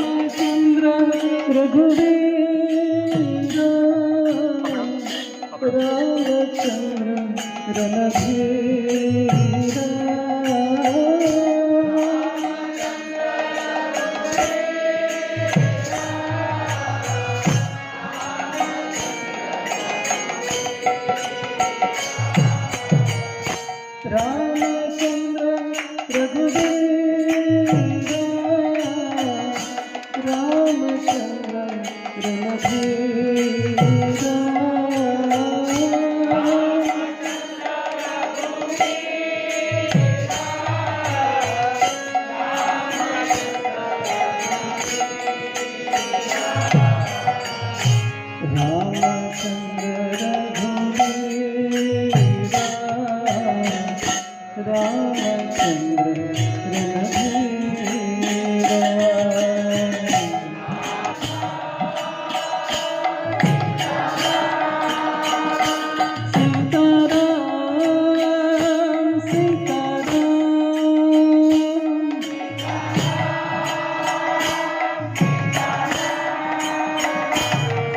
रामचंद्र रघुवीर रामचंद्र रणधीर रामचंद्र रघुवीर रामचंद्र रणधीर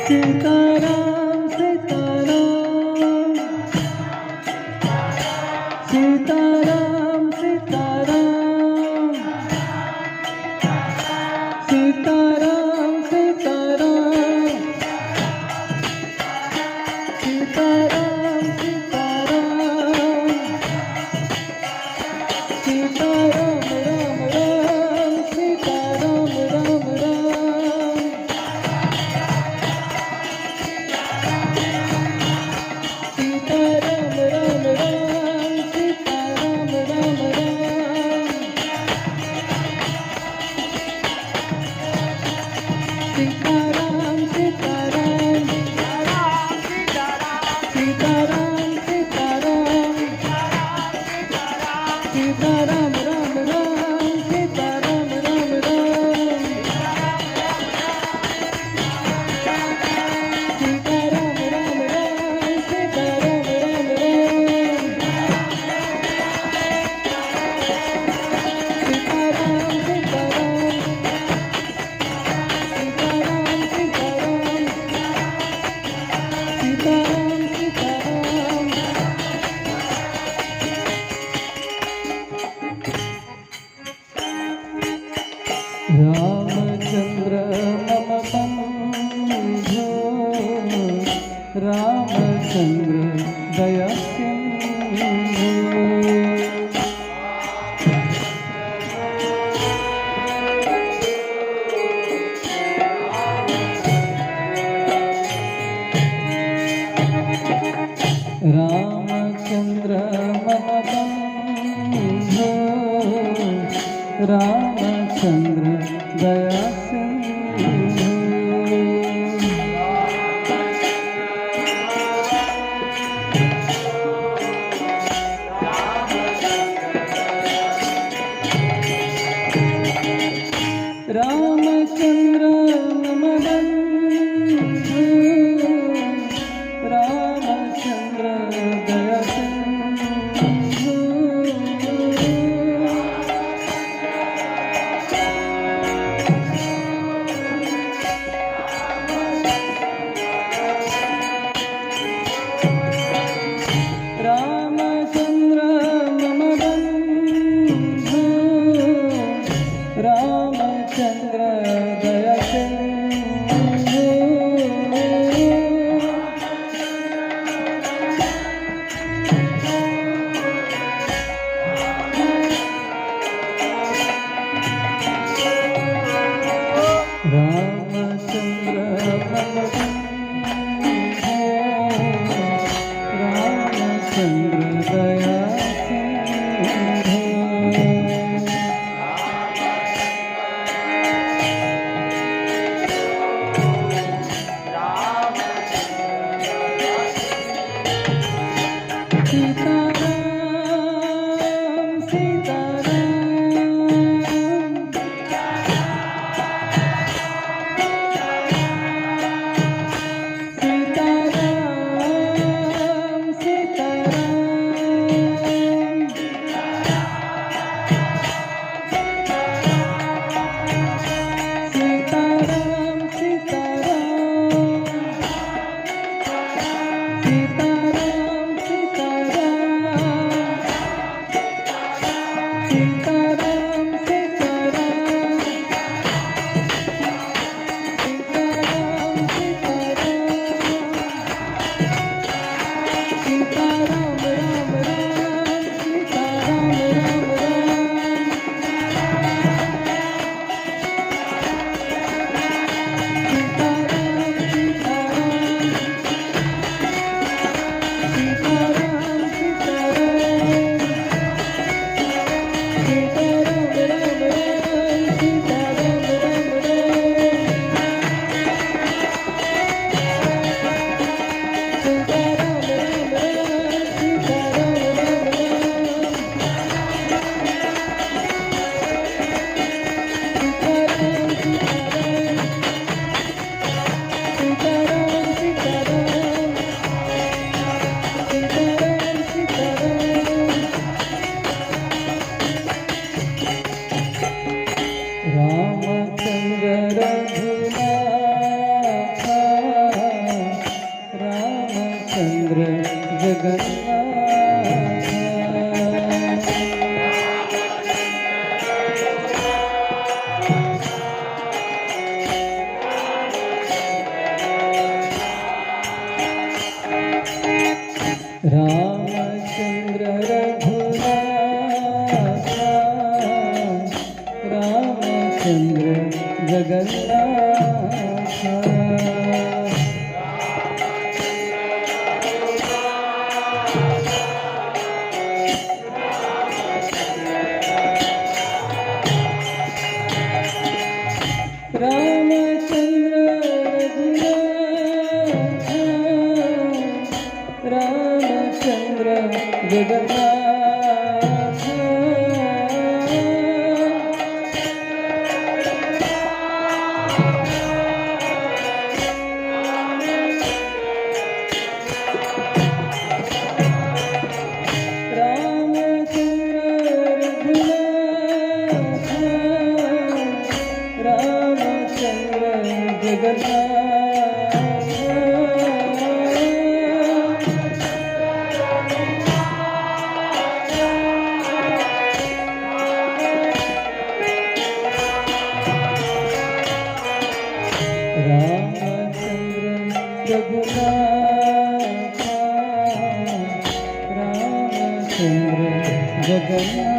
सीताराम सीताराम सीताराम सीताराम सीताराम सीताराम सीताराम सीताराम सीताराम राम राम सीताराम राम राम सीताराम राम राम सीताराम राम राम सीताराम सीताराम सीताराम सीताराम सीताराम राम राम सीताराम राम राम सीताराम राम राम सीताराम राम राम सीताराम सीताराम सीताराम सीताराम सीताराम रामचंद्र मम बंधु रामचंद्र दया सिंधु रामचंद्र मम बंधु रामचंद्र दया सिंधु रामचंद्र मम बंधु रामचंद्र दया सिंधु रामचंद्र मम बंधु रामचंद्र दया सिंधु रामचंद्र मम बंधु रामचंद्र दया सिंधु सीताराम सीताराम रामचंद्र रघुनाथ रामचंद्र जगन्नाथ रामचंद्र रघुनाथ रामचंद्र जगन्नाथ रामचंद्र रघुनाथ रामचंद्र जगन्नाथ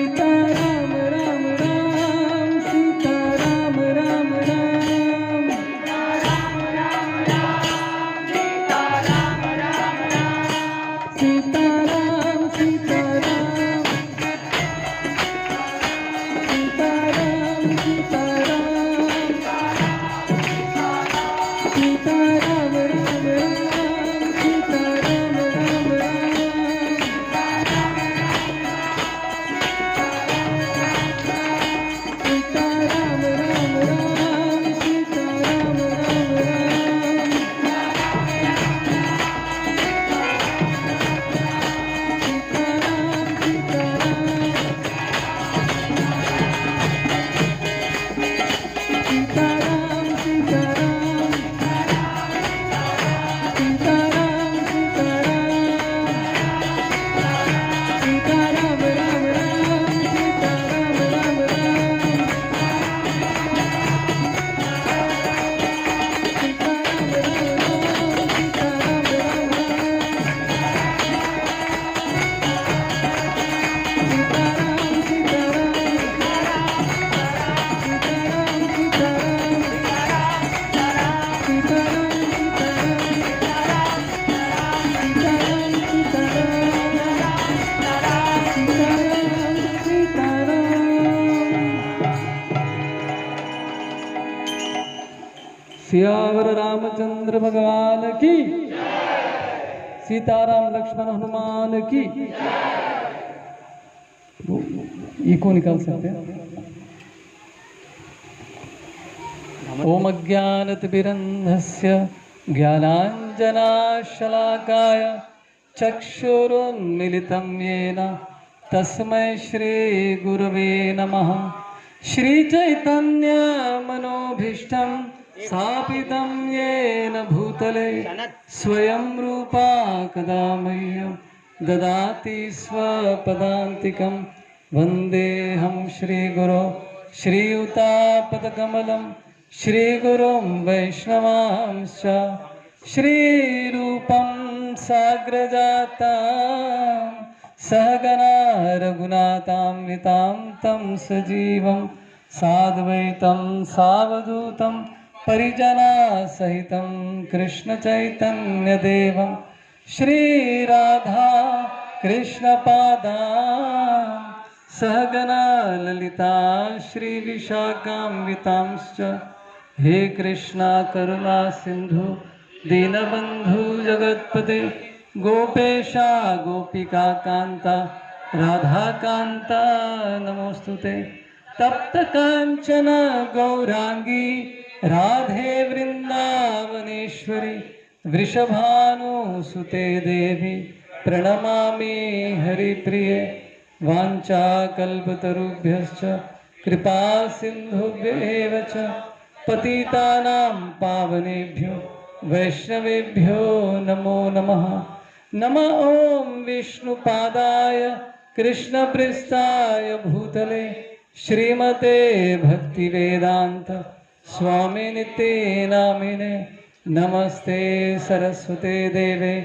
सीताराम सीताराम सीताराम सियावर रामचंद्र भगवान की, सीताराम लक्ष्मण हनुमान की। इको निकाल सकते हैं। ओम अज्ञानतिमिरन्धस्य ज्ञानाञ्जनाशलाकाय चक्षुरुन्मिलितं येन तस्मै श्रीगुरवे नमः। श्रीचैतन्यमनोभीष्टं स्थापितं येन भूतले स्वयं रूपा कदा मह्यं ददाति स्वपदान्तिकं। वन्देऽहं श्रीगुरो श्रीयुतापदकमलं श्रीगुरुं वैष्णवांश्च। श्रीरूपं साग्रजातां सहगना रघुनाथान्वितां तं सजीवं साद्वैतं सावधूतं परिजनासहितं कृष्णचैतन्यदेवं श्रीराधा कृष्णपादां सहगना ललिता श्रीविशाखान्वितांश्च हे कृष्णा करुणा सिंधु दीनबंधु जगतपते गोपेशा गोपिका कांता राधा कांता नमोस्तुते तप्त कांचन गौरांगी राधे वृंदावनेश्वरी वृषभानुसुते देवी प्रणमामि हरिप्रिये वाञ्छाकल्पतरुभ्यश्च कृपा सिन्धुभ्येव च पतितानां पावनेभ्यो वैष्णवेभ्यो नमो नमः। नमः ॐ विष्णुपादाय कृष्णप्रेष्ठाय भूतले श्रीमते भक्तिवेदांत स्वामिनिते नामिने नमस्ते सरस्वते देवे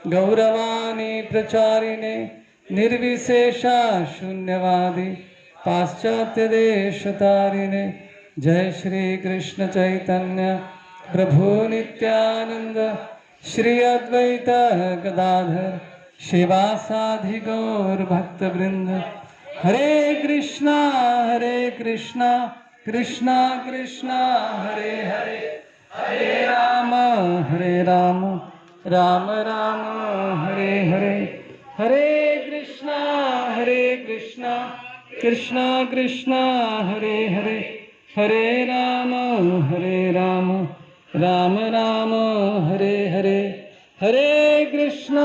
गौरवाणी प्रचारिणे निर्विशेषा शून्यवादी पाश्चात्य देशतारिणे जय श्री कृष्ण चैतन्य प्रभु नित्यानंद श्री अद्वैत गदाधर शिवासादि गौर भक्तवृंद हरे कृष्णा कृष्णा कृष्णा हरे हरे हरे राम राम राम हरे हरे हरे कृष्णा कृष्णा कृष्णा हरे हरे हरे राम राम राम हरे हरे हरे कृष्णा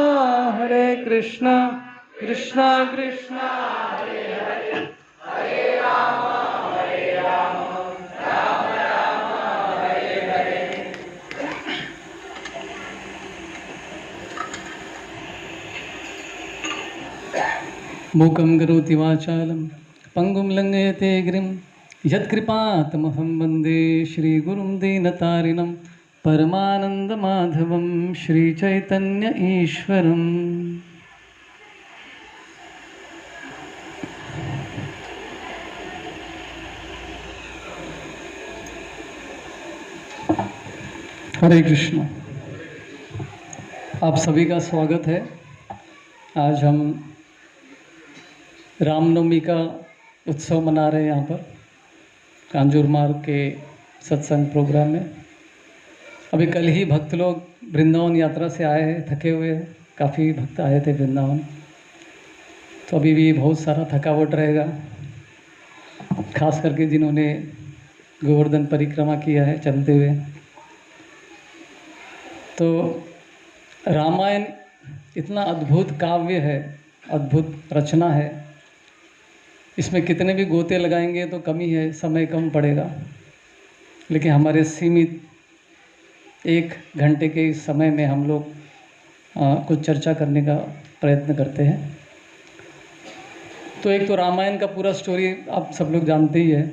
कृष्णा कृष्णा हरे हरे हरे राम राम राम हरे हरे। मूकं करोति वाचालं पंगुं लंघयते गिरिं यत्कृपातमहं वन्दे श्रीगुरुं दीनतारिणं परमानन्दमाधवं श्रीचैतन्य ईश्वरम्। हरे कृष्ण। आप सभी का स्वागत है। आज हम रामनवमी का उत्सव मना रहे हैं यहाँ पर कांजूर मार्ग के सत्संग प्रोग्राम में। अभी कल ही भक्त लोग वृंदावन यात्रा से आए हैं, थके हुए हैं, काफ़ी भक्त आए थे वृंदावन, तो अभी भी बहुत सारा थकावट रहेगा, खास करके जिन्होंने गोवर्धन परिक्रमा किया है चलते हुए। तो रामायण इतना अद्भुत काव्य है, अद्भुत रचना है, इसमें कितने भी गोते लगाएंगे तो कमी है, समय कम पड़ेगा, लेकिन हमारे सीमित 1 घंटे के इस समय में हम लोग कुछ चर्चा करने का प्रयत्न करते हैं। तो एक तो रामायण का पूरा स्टोरी आप सब लोग जानते ही है,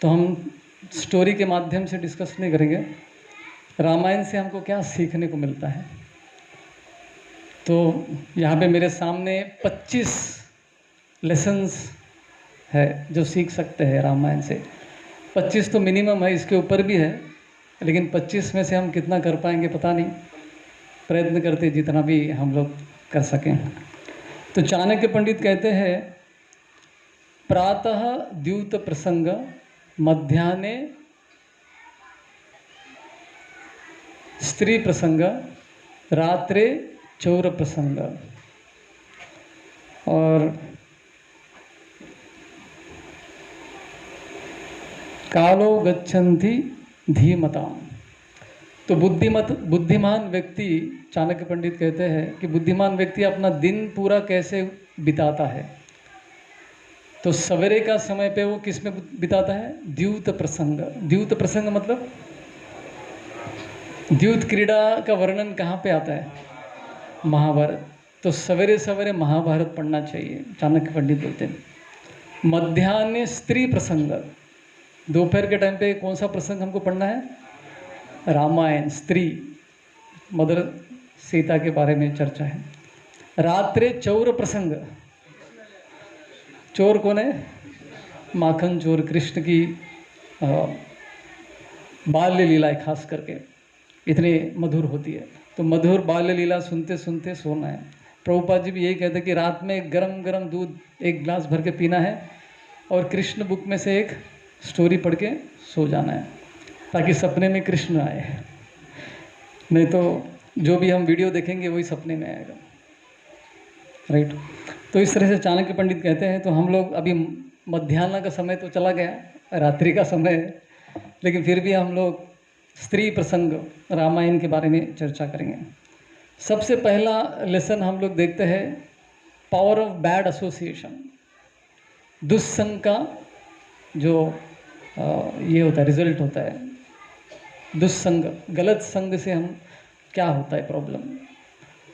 तो हम स्टोरी के माध्यम से डिस्कस नहीं करेंगे, रामायण से हमको क्या सीखने को मिलता है। तो यहाँ पे मेरे सामने 25 लेसन्स है जो सीख सकते हैं रामायण से। 25 तो मिनिमम है, इसके ऊपर भी है, लेकिन 25 में से हम कितना कर पाएंगे पता नहीं, प्रयत्न करते जितना भी हम लोग कर सकें। तो चाणक्य पंडित कहते हैं, प्रातः द्यूत प्रसंग, मध्याह्ने स्त्री प्रसंग, रात्रे चौर प्रसंग, और कालो गच्छन्ति धीमताम। तो बुद्धिमान व्यक्ति, चाणक्य पंडित कहते हैं कि बुद्धिमान व्यक्ति अपना दिन पूरा कैसे बिताता है। तो सवेरे का समय पे वो किस में बिताता है? द्यूत प्रसंग। द्यूत प्रसंग मतलब द्यूत क्रीड़ा का वर्णन कहाँ पे आता है? महाभारत। तो सवेरे सवेरे महाभारत पढ़ना चाहिए, चाणक्य पंडित बोलते हैं। मध्याह्न स्त्री प्रसंग, दोपहर के टाइम पे कौन सा प्रसंग हमको पढ़ना है? रामायण, स्त्री, मदर सीता के बारे में चर्चा है। रात्रे चौर प्रसंग, चोर कौन है? माखन चोर, कृष्ण की बाल्य लीलाएं खास करके इतनी मधुर होती है। तो मधुर बाल्य लीला सुनते सुनते सोना है। प्रभुपाद जी भी यही कहते हैं कि रात में गरम गरम दूध 1 गिलास भर के पीना है और कृष्ण बुक में से एक स्टोरी पढ़ के सो जाना है। ताकि सपने में कृष्ण आए, नहीं तो जो भी हम वीडियो देखेंगे वही सपने में आएगा, राइट। तो इस तरह से चाणक्य पंडित कहते हैं। तो हम लोग अभी मध्याह्न का समय तो चला गया, रात्रि का समय है, लेकिन फिर भी हम लोग स्त्री प्रसंग रामायण के बारे में चर्चा करेंगे। सबसे पहला लेसन हम लोग देखते हैं पावर ऑफ बैड एसोसिएशन। दुस्संग का जो ये होता है, रिजल्ट होता है दुस्संग, गलत संग से हम क्या होता है प्रॉब्लम।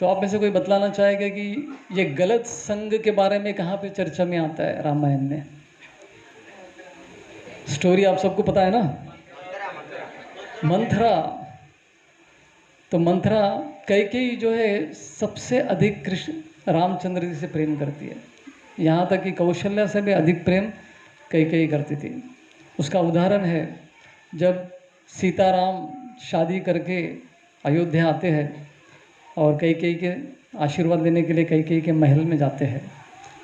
तो आप में से कोई बतलाना चाहेगा कि ये गलत संग के बारे में कहाँ पे चर्चा में आता है रामायण में? स्टोरी आप सबको पता है ना, मंथरा। तो मंथरा कैकेयी जो है सबसे अधिक कृष्ण रामचंद्र जी से प्रेम करती है, यहाँ तक कि कौशल्या से भी अधिक प्रेम कैकेयी करती थी। उसका उदाहरण है जब सीताराम शादी करके अयोध्या आते हैं और कैकेयी के आशीर्वाद लेने के लिए कैकेयी के महल में जाते हैं।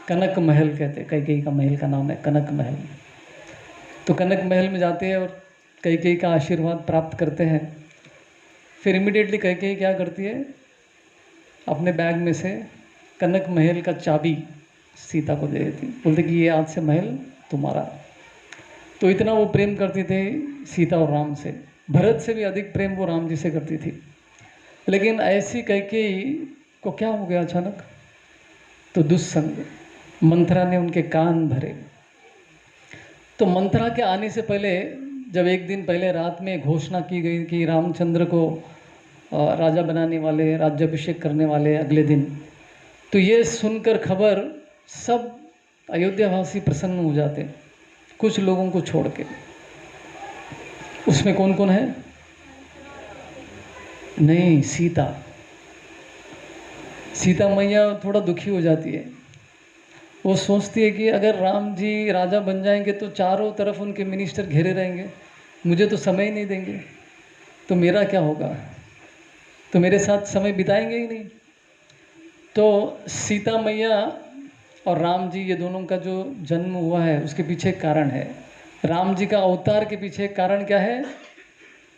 कनक महल कहते हैं, कैकेयी का महल का नाम है कनक महल। तो कनक महल में जाते हैं और कैकेयी का आशीर्वाद प्राप्त करते हैं। फिर इमीडिएटली कैकेयी क्या करती है, अपने बैग में से कनक महल का चाबी सीता को दे देती, बोलते कि ये आज से महल तुम्हारा। तो इतना वो प्रेम करती थी सीता और राम से, भरत से भी अधिक प्रेम वो राम जी से करती थी। लेकिन ऐसी कैकेयी को क्या हो गया अचानक, तो दुस्संग, मंथरा ने उनके कान भरे। तो मंथरा के आने से पहले, जब एक दिन पहले रात में घोषणा की गई कि रामचंद्र को राजा बनाने वाले, राज्याभिषेक करने वाले अगले दिन, तो ये सुनकर खबर सब अयोध्यावासी प्रसन्न हो जाते, कुछ लोगों को छोड़ के। उसमें कौन कौन है? नहीं, सीता। सीता मैया थोड़ा दुखी हो जाती है। वो सोचती है कि अगर राम जी राजा बन जाएंगे तो चारों तरफ उनके मिनिस्टर घेरे रहेंगे, मुझे तो समय ही नहीं देंगे, तो मेरा क्या होगा, तो मेरे साथ समय बिताएंगे ही नहीं। तो सीता मैया और राम जी, ये दोनों का जो जन्म हुआ है उसके पीछे एक कारण है। राम जी का अवतार के पीछे एक कारण क्या है?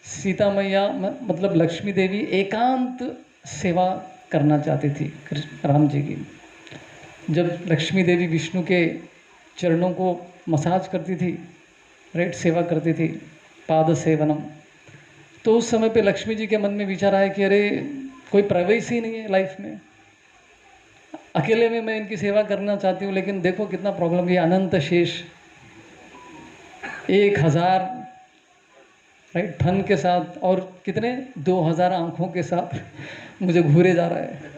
सीता मैया मतलब लक्ष्मी देवी एकांत सेवा करना चाहती थी राम जी की। जब लक्ष्मी देवी विष्णु के चरणों को मसाज करती थी, राइट, सेवा करती थी, पाद सेवनम, तो उस समय पे लक्ष्मी जी के मन में विचार आया कि अरे कोई प्राइवेसी नहीं है लाइफ में, अकेले में मैं इनकी सेवा करना चाहती हूँ, लेकिन देखो कितना प्रॉब्लम है, अनंत शेष 1000 राइट फन के साथ और कितने 2000 आंखों के साथ मुझे घूरे जा रहा है।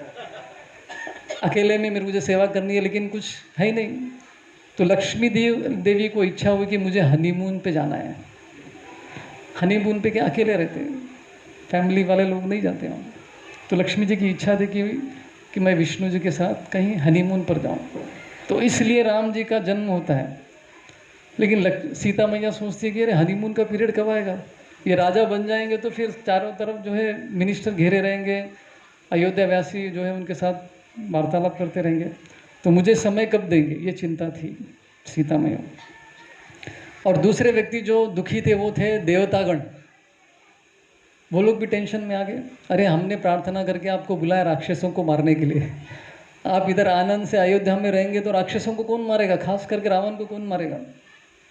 अकेले में मेरे मुझे सेवा करनी है, लेकिन कुछ है ही नहीं। तो लक्ष्मी देवी को इच्छा हुई कि मुझे हनीमून पे जाना है। हनीमून पे क्या अकेले रहते हैं, फैमिली वाले लोग नहीं जाते वहाँ। तो लक्ष्मी जी की इच्छा थी कि मैं विष्णु जी के साथ कहीं हनीमून पर जाऊँ, तो इसलिए राम जी का जन्म होता है। लेकिन सीता मैया सोचती है कि अरे हनीमून का पीरियड कब आएगा, ये राजा बन जाएंगे तो फिर चारों तरफ जो है मिनिस्टर घेरे रहेंगे, अयोध्यावासी जो है उनके साथ वार्तालाप करते रहेंगे, तो मुझे समय कब देंगे, ये चिंता थी सीता मैया। और दूसरे व्यक्ति जो दुखी थे वो थे देवतागण। वो लोग भी टेंशन में आ गए, अरे हमने प्रार्थना करके आपको बुलाया राक्षसों को मारने के लिए, आप इधर आनंद से अयोध्या में रहेंगे तो राक्षसों को कौन मारेगा, खास करके रावण को कौन मारेगा।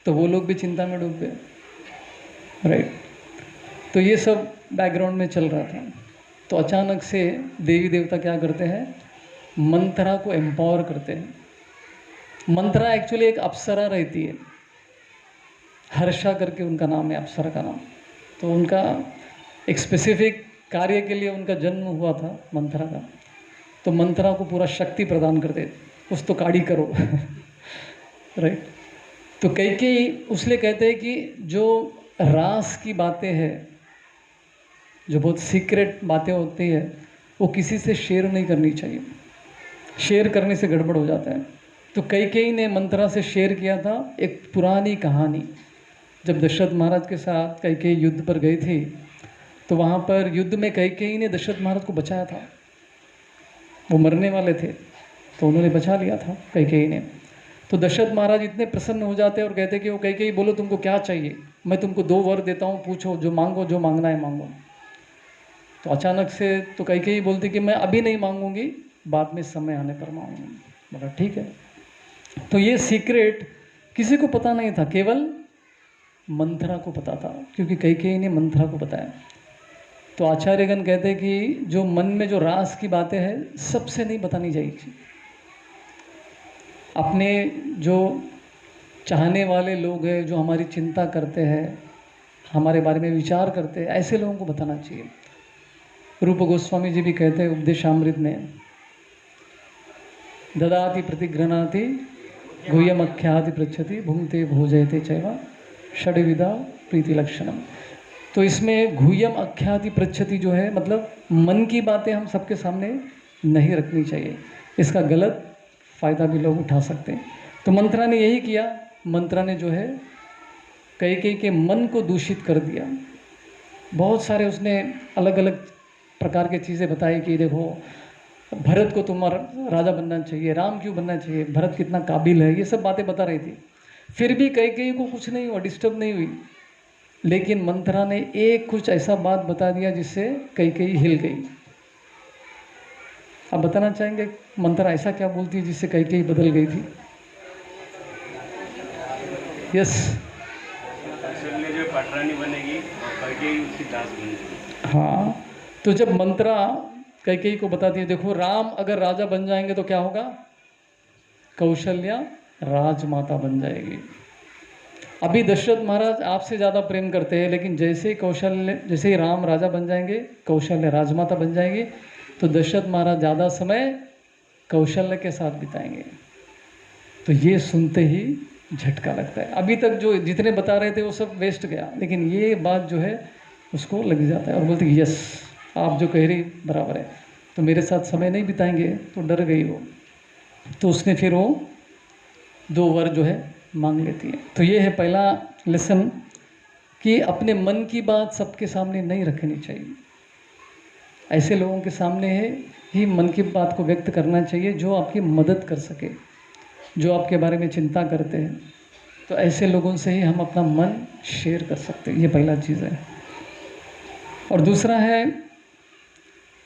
तो वो लोग भी चिंता में डूब गए, राइट। तो ये सब बैकग्राउंड में चल रहा था। तो अचानक से देवी देवता क्या करते हैं, मंथरा को एम्पावर करते हैं। मंथरा एक्चुअली एक अप्सरा रहती है, हर्षा करके उनका नाम है, अप्सरा का नाम। तो उनका एक स्पेसिफिक कार्य के लिए उनका जन्म हुआ था मंथरा का। तो मंथरा को पूरा शक्ति प्रदान करते, कुछ तो काड़ी करो राइट। तो कैकेयी उसलिए कहते हैं कि जो रास की बातें हैं, जो बहुत सीक्रेट बातें होती है, वो किसी से शेयर नहीं करनी चाहिए, शेयर करने से गड़बड़ हो जाता है। तो कैकेयी ने मंथरा से शेयर किया था एक पुरानी कहानी। जब दशरथ महाराज के साथ कैकेयी युद्ध पर गई थी, तो वहाँ पर युद्ध में कैकेयी ने दशरथ महाराज को बचाया था। वो मरने वाले थे तो उन्होंने बचा लिया था कैकेयी ने। तो दशरथ महाराज इतने प्रसन्न हो जाते हैं और कहते कि वो कई बोलो तुमको क्या चाहिए, मैं तुमको 2 वर देता हूँ, पूछो जो मांगो, जो मांगना है मांगो। तो अचानक से तो कई बोलती कि मैं अभी नहीं मांगूंगी, बाद में समय आने पर मांगूंगी। बोला ठीक है। तो ये सीक्रेट किसी को पता नहीं था, केवल मंथरा को पता था, क्योंकि कई ने मंथरा को बताया। तो आचार्यगण कहते हैं कि जो मन में जो रास की बातें हैं सबसे नहीं बतानी चाहिए। अपने जो चाहने वाले लोग हैं, जो हमारी चिंता करते हैं, हमारे बारे में विचार करते हैं, ऐसे लोगों को बताना चाहिए। रूप गोस्वामी जी भी कहते हैं उपदेशामृत में, ददाति प्रतिगृह्णाति गुह्यमख्याति पृच्छति भुंक्ते भोजयते चैव षड्विधा प्रीति लक्षणम। तो इसमें गुह्यम अख्याति पृच्छति जो है, मतलब मन की बातें हम सबके सामने नहीं रखनी चाहिए, इसका गलत फ़ायदा भी लोग उठा सकते हैं। तो मंत्रा ने यही किया, मंत्रा ने जो है कई के मन को दूषित कर दिया। बहुत सारे उसने अलग अलग प्रकार की चीज़ें बताई कि देखो भरत को तुम्हारा राजा बनना चाहिए, राम क्यों बनना चाहिए, भरत कितना काबिल है, ये सब बातें बता रही थी। फिर भी कई को कुछ नहीं हुआ, डिस्टर्ब नहीं हुई। लेकिन मंत्रा ने एक कुछ ऐसा बात बता दिया जिससे कई हिल गई। आप बताना चाहेंगे मंत्रा ऐसा क्या बोलती है जिससे कई बदल गई थी? यस। जो पटरानी बनेगी और कई उसकी दास बनेगी। हाँ, तो जब मंत्रा कई को बताती है, देखो राम अगर राजा बन जाएंगे तो क्या होगा, कौशल्या राजमाता बन जाएगी। अभी दशरथ महाराज आपसे ज़्यादा प्रेम करते हैं, लेकिन जैसे ही राम राजा बन जाएंगे, कौशल्या राजमाता बन जाएगी, तो दशरथ महाराज ज़्यादा समय कौशल्या के साथ बिताएंगे। तो ये सुनते ही झटका लगता है। अभी तक जो जितने बता रहे थे वो सब वेस्ट गया, लेकिन ये बात जो है उसको लग जाता है और बोलते कि यस आप जो कह रही बराबर है, तो मेरे साथ समय नहीं बिताएंगे। तो डर गई वो, तो उसने फिर वो 2 वर जो है मांग लेती है। तो ये है पहला लेसन कि अपने मन की बात सबके सामने नहीं रखनी चाहिए। ऐसे लोगों के सामने ही मन की बात को व्यक्त करना चाहिए जो आपकी मदद कर सके, जो आपके बारे में चिंता करते हैं। तो ऐसे लोगों से ही हम अपना मन शेयर कर सकते हैं, ये पहला चीज़ है। और दूसरा है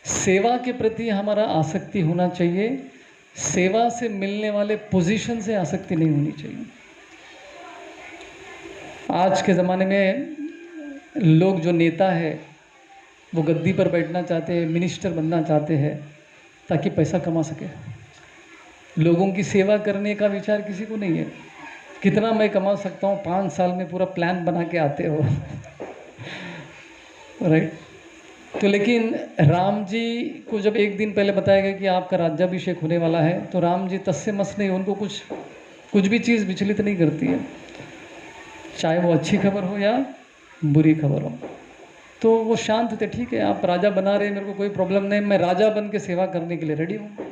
सेवा के प्रति हमारा आसक्ति होना चाहिए। सेवा से मिलने वाले पोजीशन से आसक्ति नहीं होनी चाहिए। आज के ज़माने में लोग जो नेता है वो गद्दी पर बैठना चाहते हैं, मिनिस्टर बनना चाहते हैं ताकि पैसा कमा सके। लोगों की सेवा करने का विचार किसी को नहीं है। कितना मैं कमा सकता हूँ, 5 साल में पूरा प्लान बना के आते हो राइट। तो लेकिन राम जी को जब एक दिन पहले बताया गया कि आपका राज्याभिषेक होने वाला है, तो राम जी तस्से मस नहीं, उनको कुछ भी चीज़ विचलित नहीं करती है, चाहे वो अच्छी खबर हो या बुरी खबर हो। तो वो शांत थे, ठीक है आप राजा बना रहे हैं, मेरे को कोई प्रॉब्लम नहीं, मैं राजा बन के सेवा करने के लिए रेडी हूँ।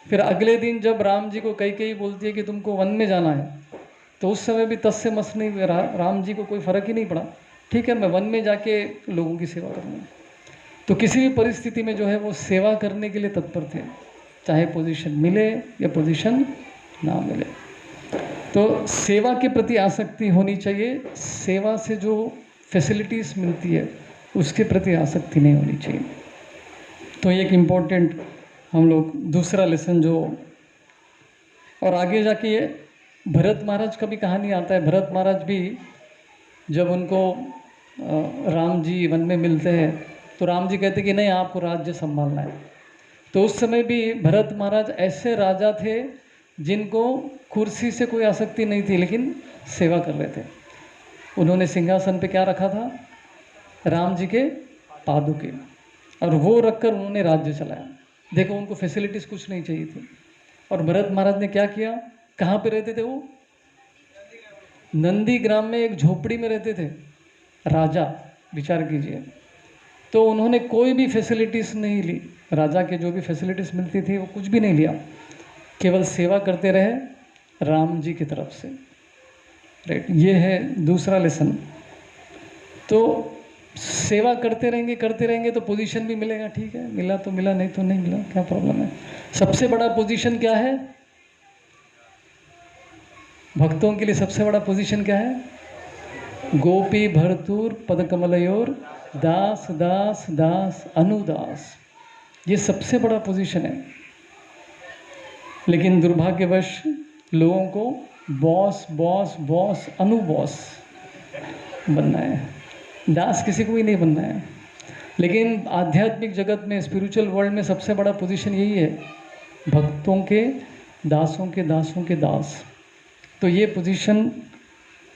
फिर अगले दिन जब राम जी को कई बोलती है कि तुमको वन में जाना है, तो उस समय भी तस्से मस नहीं हुए, राम जी को कोई फ़र्क ही नहीं पड़ा, ठीक है मैं वन में जाके लोगों की सेवा करूँगा। तो किसी भी परिस्थिति में जो है वो सेवा करने के लिए तत्पर थे, चाहे पोजीशन मिले या पोजीशन ना मिले। तो सेवा के प्रति आसक्ति होनी चाहिए। सेवा से जो फैसिलिटीज़ मिलती है उसके प्रति आसक्ति नहीं होनी चाहिए। तो एक इम्पोर्टेंट हम लोग दूसरा लेसन जो, और आगे जाके ये भरत महाराज का भी कहानी आता है। भरत महाराज भी जब उनको राम जी वन में मिलते हैं तो राम जी कहते कि नहीं आपको राज्य संभालना है। तो उस समय भी भरत महाराज ऐसे राजा थे जिनको कुर्सी से कोई आसक्ति नहीं थी, लेकिन सेवा कर रहे थे। उन्होंने सिंहासन पे क्या रखा था, राम जी के पादुके, और वो रखकर उन्होंने राज्य चलाया। देखो उनको फैसिलिटीज़ कुछ नहीं चाहिए थी। और भरत महाराज ने क्या किया, कहाँ पे रहते थे वो, नंदी ग्राम में एक झोपड़ी में रहते थे राजा, विचार कीजिए। तो उन्होंने कोई भी फैसिलिटीज़ नहीं ली, राजा के जो भी फैसिलिटीज़ मिलती थी वो कुछ भी नहीं लिया, केवल सेवा करते रहे राम जी की तरफ से, राइट। ये है दूसरा लेसन। तो सेवा करते रहेंगे तो पोजीशन भी मिलेगा, ठीक है मिला तो मिला, नहीं तो नहीं मिला, क्या प्रॉब्लम है। सबसे बड़ा पोजीशन क्या है, भक्तों के लिए सबसे बड़ा पोजीशन क्या है? गोपी भरतूर पदकमलयोर दास दास दास अनुदास, ये सबसे बड़ा पोजीशन है। लेकिन दुर्भाग्यवश लोगों को बॉस बॉस बॉस अनुबॉस बनना है, दास किसी को भी नहीं बनना है। लेकिन आध्यात्मिक जगत में, स्पिरिचुअल वर्ल्ड में सबसे बड़ा पोजीशन यही है, भक्तों के दासों के दासों के दास। तो ये पोजीशन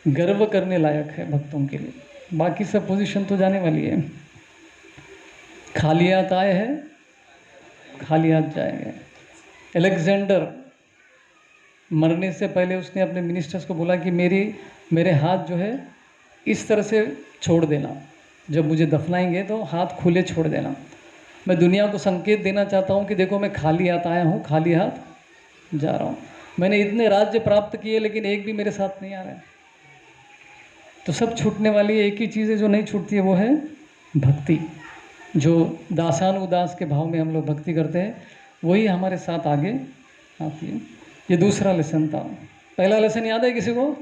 गर्व करने लायक है भक्तों के लिए, बाकी सब पोजीशन तो जाने वाली है। खाली हाथ आए हैं, खाली हाथ जाएंगे। अलेक्जेंडर मरने से पहले उसने अपने मिनिस्टर्स को बोला कि मेरे हाथ जो है इस तरह से छोड़ देना, जब मुझे दफनाएंगे तो हाथ खुले छोड़ देना। मैं दुनिया को संकेत देना चाहता हूँ कि देखो मैं खाली हाथ आया हूँ, खाली हाथ जा रहा हूँ। मैंने इतने राज्य प्राप्त किए लेकिन एक भी मेरे साथ नहीं आ रहा है। तो सब छूटने वाली है, एक ही चीज़ है जो नहीं छूटती है, वो है भक्ति। जो दासानुदास के भाव में हम लोग भक्ति करते हैं वही हमारे साथ आगे आती है। ये दूसरा लेसन था। पहला लेसन याद है किसी को?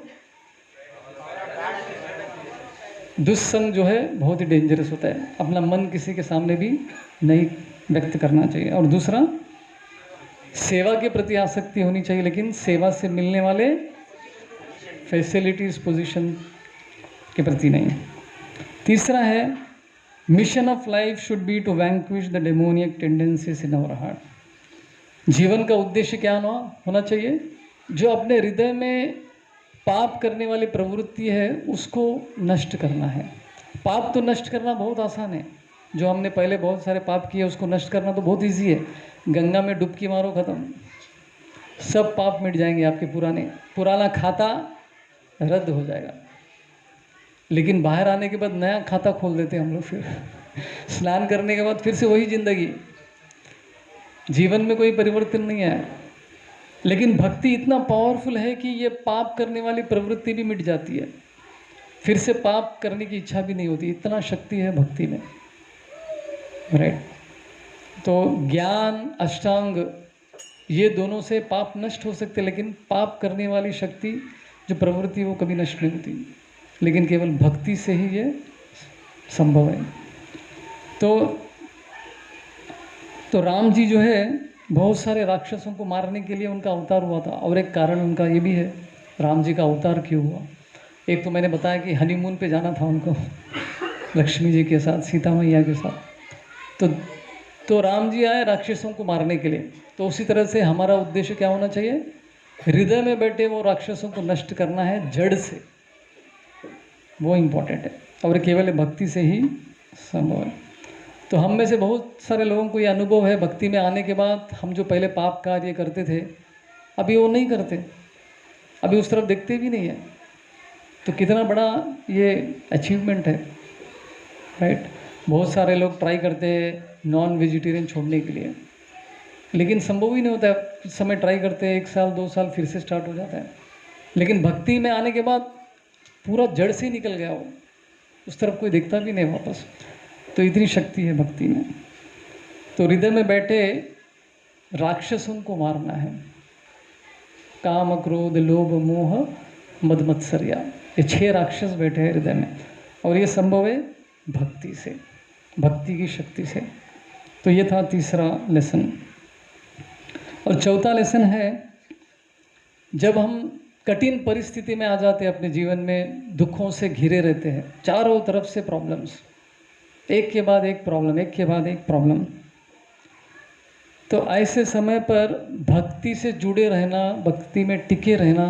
दुस्संग जो है बहुत ही डेंजरस होता है, अपना मन किसी के सामने भी नहीं व्यक्त करना चाहिए। और दूसरा, सेवा के प्रति आसक्ति होनी चाहिए, लेकिन सेवा से मिलने वाले फैसिलिटीज पोजीशन के प्रति नहीं। तीसरा है, mission of life should be to vanquish the demoniac tendencies in our heart. जीवन का उद्देश्य क्या होना चाहिए? जो अपने हृदय में पाप करने वाली प्रवृत्ति है उसको नष्ट करना है। पाप तो नष्ट करना बहुत आसान है, जो हमने पहले बहुत सारे पाप किए उसको नष्ट करना तो बहुत इजी है। गंगा में डुबकी मारो, खत्म, सब पाप मिट जाएंगे आपके। पुराना खाता रद्द हो जाएगा। लेकिन बाहर आने के बाद नया खाता खोल देते हैं हम लोग, फिर स्नान करने के बाद फिर से वही जिंदगी। जीवन में कोई परिवर्तन नहीं आया। लेकिन भक्ति इतना पावरफुल है कि ये पाप करने वाली प्रवृत्ति भी मिट जाती है, फिर से पाप करने की इच्छा भी नहीं होती। इतना शक्ति है भक्ति में, राइट। तो ज्ञान, अष्टांग, ये दोनों से पाप नष्ट हो सकते, लेकिन पाप करने वाली शक्ति जो प्रवृत्ति वो कभी नष्ट नहीं होती। लेकिन केवल भक्ति से ही ये संभव है। तो राम जी जो है बहुत सारे राक्षसों को मारने के लिए उनका अवतार हुआ था, और एक कारण उनका ये भी है राम जी का अवतार क्यों हुआ। एक तो मैंने बताया कि हनीमून पे जाना था उनको लक्ष्मी जी के साथ, सीता मैया के साथ। तो राम जी आए राक्षसों को मारने के लिए। तो उसी तरह से हमारा उद्देश्य क्या होना चाहिए? हृदय में बैठे वो राक्षसों को नष्ट करना है जड़ से, वो इम्पोर्टेंट है, और केवल भक्ति से ही संभव है। तो हम में से बहुत सारे लोगों को ये अनुभव है, भक्ति में आने के बाद हम जो पहले पाप कार्य करते थे अभी वो नहीं करते, अभी उस तरफ देखते भी नहीं है। तो कितना बड़ा ये अचीवमेंट है, राइट। बहुत सारे लोग ट्राई करते हैं नॉन वेजिटेरियन छोड़ने के लिए, लेकिन संभव ही नहीं होता है। कुछ समय ट्राई करते हैं, 1 साल 2 साल, फिर से स्टार्ट हो जाता है। लेकिन भक्ति में आने के बाद पूरा जड़ से निकल गया वो, उस तरफ कोई देखता भी नहीं वापस। तो इतनी शक्ति है भक्ति में। तो हृदय में बैठे राक्षसों को मारना है, काम, क्रोध, लोभ, मोह, मद, मत्सर्या, ये 6 राक्षस बैठे हैं हृदय में, और ये संभव है भक्ति से, भक्ति की शक्ति से। तो ये था तीसरा लेसन। और चौथा लेसन है, जब हम कठिन परिस्थिति में आ जाते हैं अपने जीवन में, दुखों से घिरे रहते हैं, चारों तरफ से प्रॉब्लम्स, एक के बाद एक प्रॉब्लम, एक के बाद एक प्रॉब्लम, तो ऐसे समय पर भक्ति से जुड़े रहना, भक्ति में टिके रहना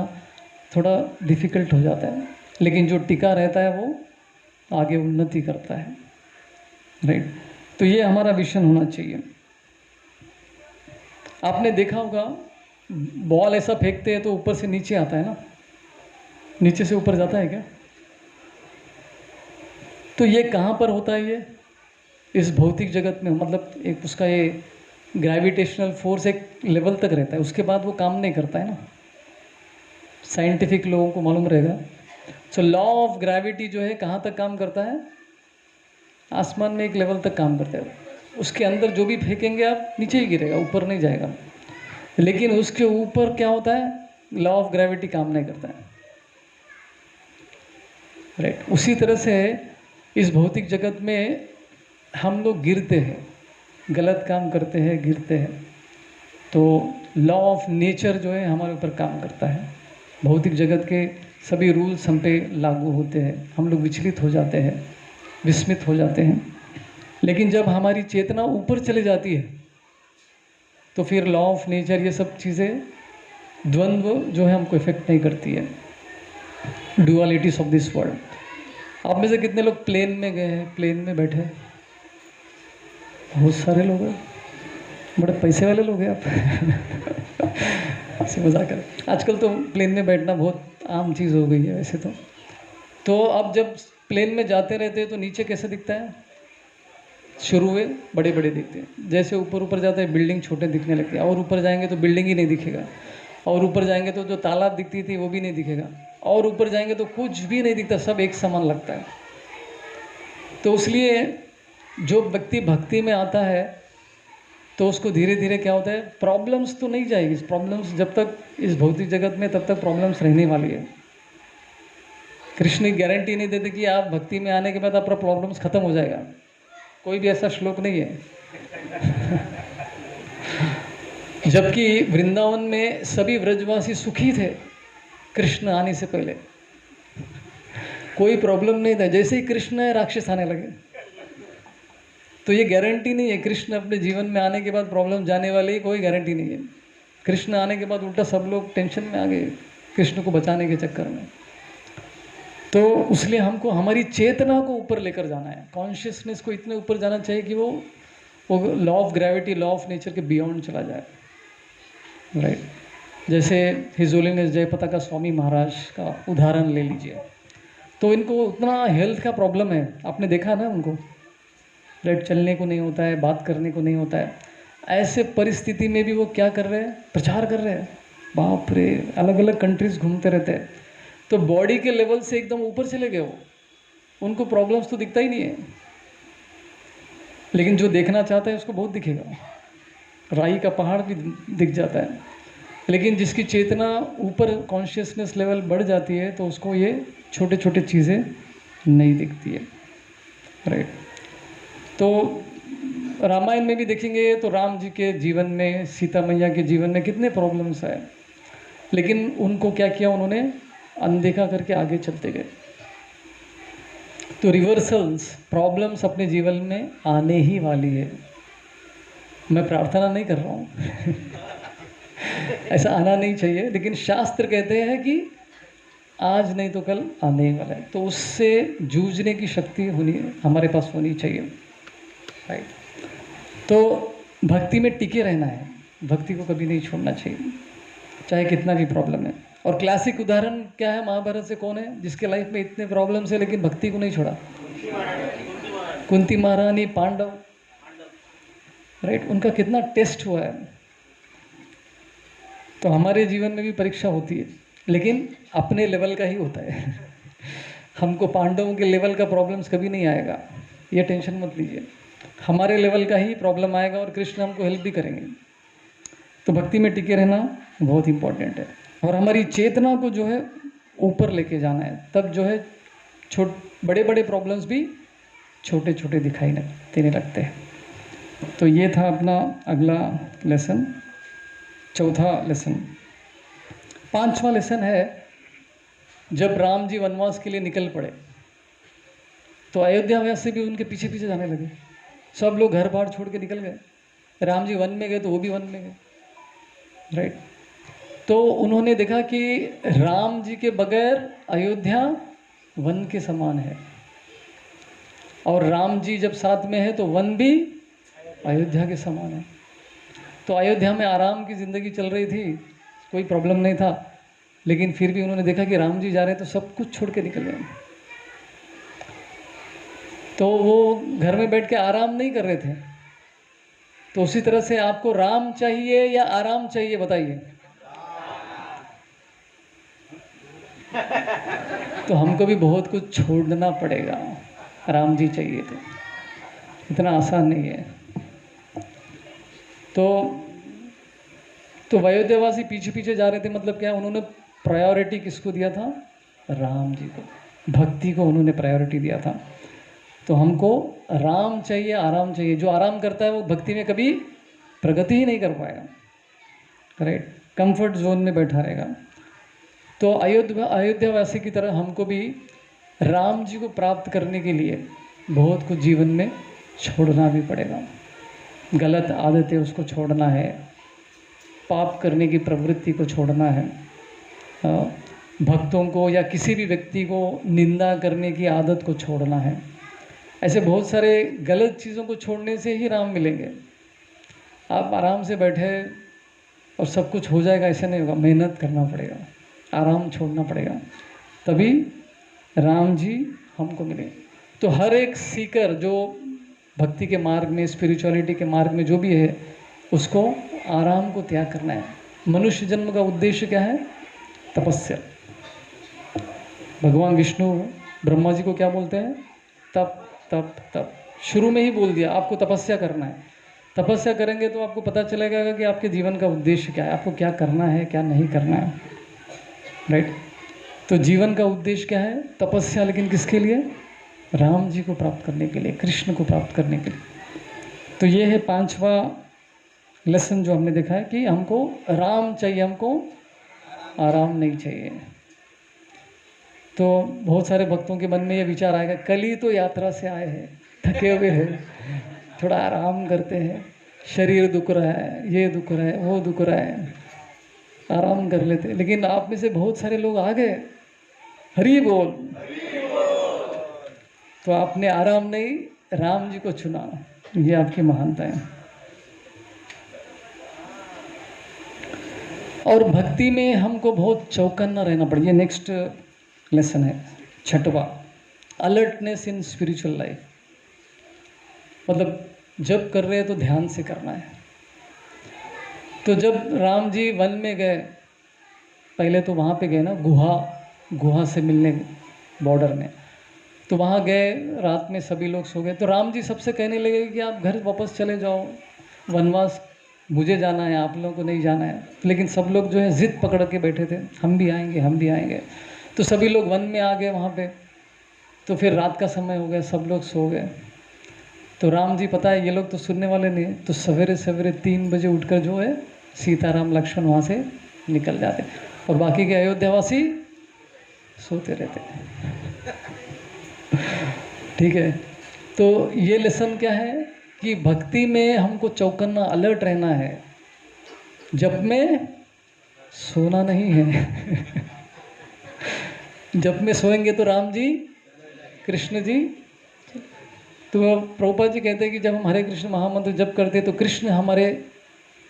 थोड़ा डिफ़िकल्ट हो जाता है। लेकिन जो टिका रहता है वो आगे उन्नति करता है, राइट। तो ये हमारा विजन होना चाहिए। आपने देखा होगा बॉल ऐसा फेंकते हैं तो ऊपर से नीचे आता है ना, नीचे से ऊपर जाता है क्या? तो ये कहाँ पर होता है? ये इस भौतिक जगत में, मतलब एक उसका ये ग्रेविटेशनल फोर्स एक लेवल तक रहता है, उसके बाद वो काम नहीं करता है ना। साइंटिफिक लोगों को मालूम रहेगा। सो लॉ ऑफ ग्रेविटी जो है कहाँ तक काम करता है? आसमान में एक लेवल तक काम करता है। उसके अंदर जो भी फेंकेंगे आप नीचे ही गिरेगा, ऊपर नहीं जाएगा। लेकिन उसके ऊपर क्या होता है? लॉ ऑफ ग्रेविटी काम नहीं करता है, राइट। उसी तरह से इस भौतिक जगत में हम लोग गिरते हैं, गलत काम करते हैं, गिरते हैं, तो लॉ ऑफ नेचर जो है हमारे ऊपर काम करता है। भौतिक जगत के सभी रूल्स हम पे लागू होते हैं, हम लोग विचलित हो जाते हैं, विस्मित हो जाते हैं। लेकिन जब हमारी चेतना ऊपर चले जाती है तो फिर लॉ ऑफ नेचर, ये सब चीज़ें, द्वंद्व जो है हमको इफेक्ट नहीं करती है, डुअलिटीज ऑफ दिस वर्ल्ड। आप में से कितने लोग प्लेन में गए हैं, प्लेन में बैठे? बहुत सारे लोग हैं, बड़े पैसे वाले लोग हैं आप। ऐसे मजाक कर, आजकल तो प्लेन में बैठना बहुत आम चीज़ हो गई है वैसे तो अब जब प्लेन में जाते रहते हैं तो नीचे कैसे दिखता है? शुरू में बड़े बड़े दिखते हैं, जैसे ऊपर ऊपर जाते हैं बिल्डिंग छोटे दिखने लगते हैं, और ऊपर जाएंगे तो बिल्डिंग ही नहीं दिखेगा, और ऊपर जाएंगे तो जो तालाब दिखती थी वो भी नहीं दिखेगा, और ऊपर जाएंगे तो कुछ भी नहीं दिखता, सब एक समान लगता है। तो इसलिए जो व्यक्ति भक्ति में आता है तो उसको धीरे धीरे क्या होता है, प्रॉब्लम्स तो नहीं जाएगी, प्रॉब्लम्स जब तक इस भौतिक जगत में तब तक प्रॉब्लम्स रहने वाली है। कृष्ण गारंटी नहीं देते कि आप भक्ति में आने के बाद आपका प्रॉब्लम्स खत्म हो जाएगा, कोई भी ऐसा श्लोक नहीं है। जबकि वृंदावन में सभी व्रजवासी सुखी थे कृष्ण आने से पहले, कोई प्रॉब्लम नहीं था। जैसे ही कृष्ण है राक्षस आने लगे, तो ये गारंटी नहीं है कृष्ण अपने जीवन में आने के बाद प्रॉब्लम जाने वाली, कोई गारंटी नहीं है। कृष्ण आने के बाद उल्टा सब लोग टेंशन में आ गए कृष्ण को बचाने के चक्कर में। तो इसलिए हमको हमारी चेतना को ऊपर लेकर जाना है, कॉन्शियसनेस को इतने ऊपर जाना चाहिए कि वो law of gravity, law of nature के बियॉन्ड चला जाए, राइट। जैसे हिज होलीनेस जयपताका स्वामी महाराज का उदाहरण ले लीजिए, तो इनको उतना हेल्थ का प्रॉब्लम है, आपने देखा ना उनको, राइट, चलने को नहीं होता है, बात करने को नहीं होता है। ऐसे परिस्थिति में भी वो क्या कर रहे हैं, प्रचार कर रहे हैं, बाप रे, अलग अलग कंट्रीज घूमते रहते हैं। तो बॉडी के लेवल से एकदम ऊपर चले गए वो, उनको प्रॉब्लम्स तो दिखता ही नहीं है, लेकिन जो देखना चाहता है उसको बहुत दिखेगा, राई का पहाड़ भी दिख जाता है। लेकिन जिसकी चेतना ऊपर, कॉन्शियसनेस लेवल बढ़ जाती है, तो उसको ये छोटे छोटे चीज़ें नहीं दिखती है, राइट। तो रामायण में भी देखेंगे तो राम जी के जीवन में, सीता मैया के जीवन में कितने प्रॉब्लम्स आए, लेकिन उनको क्या किया, उन्होंने अनदेखा करके आगे चलते गए। तो रिवर्सल्स, प्रॉब्लम्स अपने जीवन में आने ही वाली है। मैं प्रार्थना नहीं कर रहा हूँ ऐसा आना नहीं चाहिए, लेकिन शास्त्र कहते हैं कि आज नहीं तो कल आने ही वाला है, तो उससे जूझने की शक्ति होनी हमारे पास होनी चाहिए, राइट। तो भक्ति में टिके रहना है, भक्ति को कभी नहीं छोड़ना चाहिए, चाहे कितना भी प्रॉब्लम है। और क्लासिक उदाहरण क्या है, महाभारत से कौन है जिसके लाइफ में इतने प्रॉब्लम्स है लेकिन भक्ति को नहीं छोड़ा? कुंती महारानी, पांडव, राइट, उनका कितना टेस्ट हुआ है। तो हमारे जीवन में भी परीक्षा होती है, लेकिन अपने लेवल का ही होता है। हमको पांडवों के लेवल का प्रॉब्लम्स कभी नहीं आएगा, ये टेंशन मत लीजिए, हमारे लेवल का ही प्रॉब्लम आएगा और कृष्ण हमको हेल्प भी करेंगे। तो भक्ति में टिके रहना बहुत इंपॉर्टेंट है, और हमारी चेतना को जो है ऊपर लेके जाना है, तब जो है बड़े बड़े प्रॉब्लम्स भी छोटे छोटे दिखाई देने लगते हैं। तो ये था अपना अगला लेसन, चौथा लेसन। पांचवा लेसन है, जब राम जी वनवास के लिए निकल पड़े तो अयोध्या वासी भी उनके पीछे पीछे जाने लगे, सब लोग घर बार छोड़ के निकल गए। राम जी वन में गए तो वो भी वन में गए, राइट। तो उन्होंने देखा कि राम जी के बगैर अयोध्या वन के समान है, और राम जी जब साथ में है तो वन भी अयोध्या के समान है। तो अयोध्या में आराम की ज़िंदगी चल रही थी, कोई प्रॉब्लम नहीं था, लेकिन फिर भी उन्होंने देखा कि राम जी जा रहे हैं तो सब कुछ छोड़ के निकल गए। तो वो घर में बैठ के आराम नहीं कर रहे थे। तो उसी तरह से आपको राम चाहिए या आराम चाहिए, बताइए। तो हमको भी बहुत कुछ छोड़ना पड़ेगा, राम जी चाहिए तो इतना आसान नहीं है। तो तो अयोध्यावासी पीछे पीछे जा रहे थे, मतलब क्या, उन्होंने प्रायोरिटी किसको दिया था? राम जी को, भक्ति को उन्होंने प्रायोरिटी दिया था। तो हमको राम चाहिए, आराम चाहिए। जो आराम करता है वो भक्ति में कभी प्रगति ही नहीं कर पाएगा, राइट, कंफर्ट जोन में बैठा रहेगा। तो अयोध्यावासी की तरह हमको भी राम जी को प्राप्त करने के लिए बहुत कुछ जीवन में छोड़ना भी पड़ेगा। गलत आदतें उसको छोड़ना है, पाप करने की प्रवृत्ति को छोड़ना है, भक्तों को या किसी भी व्यक्ति को निंदा करने की आदत को छोड़ना है। ऐसे बहुत सारे गलत चीज़ों को छोड़ने से ही राम मिलेंगे। आप आराम से बैठे और सब कुछ हो जाएगा ऐसा नहीं होगा, मेहनत करना पड़ेगा, आराम छोड़ना पड़ेगा, तभी राम जी हमको मिले। तो हर एक सीकर जो भक्ति के मार्ग में, स्पिरिचुअलिटी के मार्ग में जो भी है, उसको आराम को त्याग करना है। मनुष्य जन्म का उद्देश्य क्या है? तपस्या। भगवान विष्णु ब्रह्मा जी को क्या बोलते हैं? तप तप तप। शुरू में ही बोल दिया आपको तपस्या करना है। तपस्या करेंगे तो आपको पता चलेगा कि आपके जीवन का उद्देश्य क्या है, आपको क्या करना है, क्या नहीं करना है, राइट। तो जीवन का उद्देश्य क्या है? तपस्या। लेकिन किसके लिए? राम जी को प्राप्त करने के लिए, कृष्ण को प्राप्त करने के लिए। तो ये है 5वां लेसन जो हमने देखा है कि हमको राम चाहिए, हमको आराम नहीं चाहिए। तो बहुत सारे भक्तों के मन में ये विचार आएगा, कल ही तो यात्रा से आए हैं, थके हुए हैं, थोड़ा आराम करते हैं, शरीर दुख रहा है, ये दुख रहा है, वो दुख रहा है, आराम कर लेते हैं। लेकिन आप में से बहुत सारे लोग आ गए, हरि बोल, तो आपने आराम नहीं, राम जी को चुना। ये आपकी महानता है। और भक्ति में हमको बहुत चौकन्ना रहना पड़ेगा। ये नेक्स्ट लेसन है 6वां, अलर्टनेस इन स्पिरिचुअल लाइफ। मतलब जब कर रहे हैं तो ध्यान से करना है। तो जब राम जी वन में गए, पहले तो वहाँ पे गए ना, गुहा से मिलने, बॉर्डर में। तो वहाँ गए, रात में सभी लोग सो गए। तो राम जी सबसे कहने लगे कि आप घर वापस चले जाओ, वनवास मुझे जाना है, आप लोगों को नहीं जाना है। लेकिन सब लोग जो है जिद पकड़ के बैठे थे, हम भी आएंगे, हम भी आएंगे। तो सभी लोग वन में आ गए वहाँ पे। तो फिर रात का समय हो गया, सब लोग सो गए। तो राम जी, पता है ये लोग तो सुनने वाले नहीं, तो सवेरे सवेरे 3 बजे उठकर जो है सीताराम लक्ष्मण वहाँ से निकल जाते, और बाकी के अयोध्यावासी सोते रहते। ठीक है। तो ये लेसन क्या है कि भक्ति में हमको चौकन्ना, अलर्ट रहना है। जब में सोना नहीं है। जब में सोएंगे तो राम जी, कृष्ण जी। तो प्रभुपाद जी कहते हैं कि जब हम हरे कृष्ण महामंत्र जप करते हैं तो कृष्ण हमारे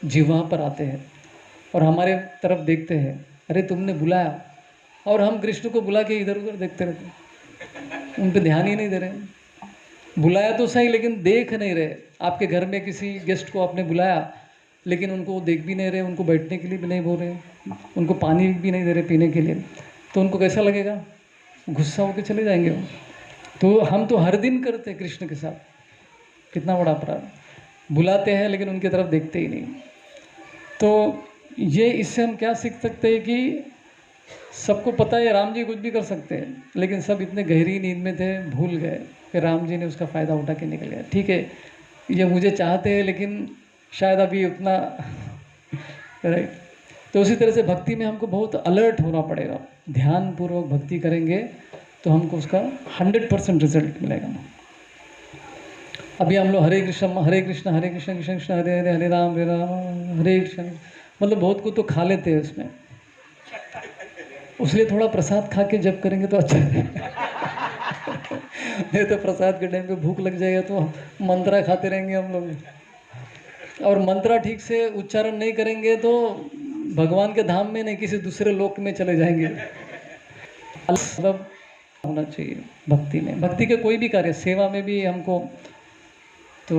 जीवा पर आते हैं और हमारे तरफ देखते हैं, अरे तुमने बुलाया, और हम कृष्ण को बुला के इधर उधर देखते रहते हैं, उन पर ध्यान ही नहीं दे रहे। बुलाया तो सही, लेकिन देख नहीं रहे। आपके घर में किसी गेस्ट को आपने बुलाया, लेकिन उनको देख भी नहीं रहे, उनको बैठने के लिए भी नहीं बोल रहे, उनको पानी भी नहीं दे रहे पीने के लिए, तो उनको कैसा लगेगा? गुस्सा होकर चले जाएंगे वो। तो हम तो हर दिन करते हैं कृष्ण के साथ, कितना बड़ा अपराध। बुलाते हैं लेकिन उनकी तरफ देखते ही नहीं। तो ये, इससे हम क्या सीख सकते हैं कि सबको पता है राम जी कुछ भी कर सकते हैं, लेकिन सब इतने गहरी नींद में थे, भूल गए। फिर राम जी ने उसका फ़ायदा उठा के निकल गया। ठीक है, ये मुझे चाहते हैं लेकिन शायद अभी उतना राइट। तो उसी तरह से भक्ति में हमको बहुत अलर्ट होना पड़ेगा। ध्यानपूर्वक भक्ति करेंगे तो हमको उसका 100% रिजल्ट मिलेगा। अभी हम लोग हरे कृष्ण हरे कृष्ण, हरे कृष्ण कृष्ण कृष्ण हरे हरे, हरे राम हरे कृष्ण, मतलब बहुत कुछ तो खा लेते हैं उसमें, उसलिए थोड़ा प्रसाद खा के जप करेंगे तो अच्छा है। नहीं तो प्रसाद के टाइम पे भूख लग जाएगा तो मंत्रा खाते रहेंगे हम लोग, और मंत्रा ठीक से उच्चारण नहीं करेंगे तो भगवान के धाम में नहीं, किसी दूसरे लोक में चले जाएंगे। मतलब होना चाहिए भक्ति में। भक्ति के कोई भी कार्य, सेवा में भी हमको, तो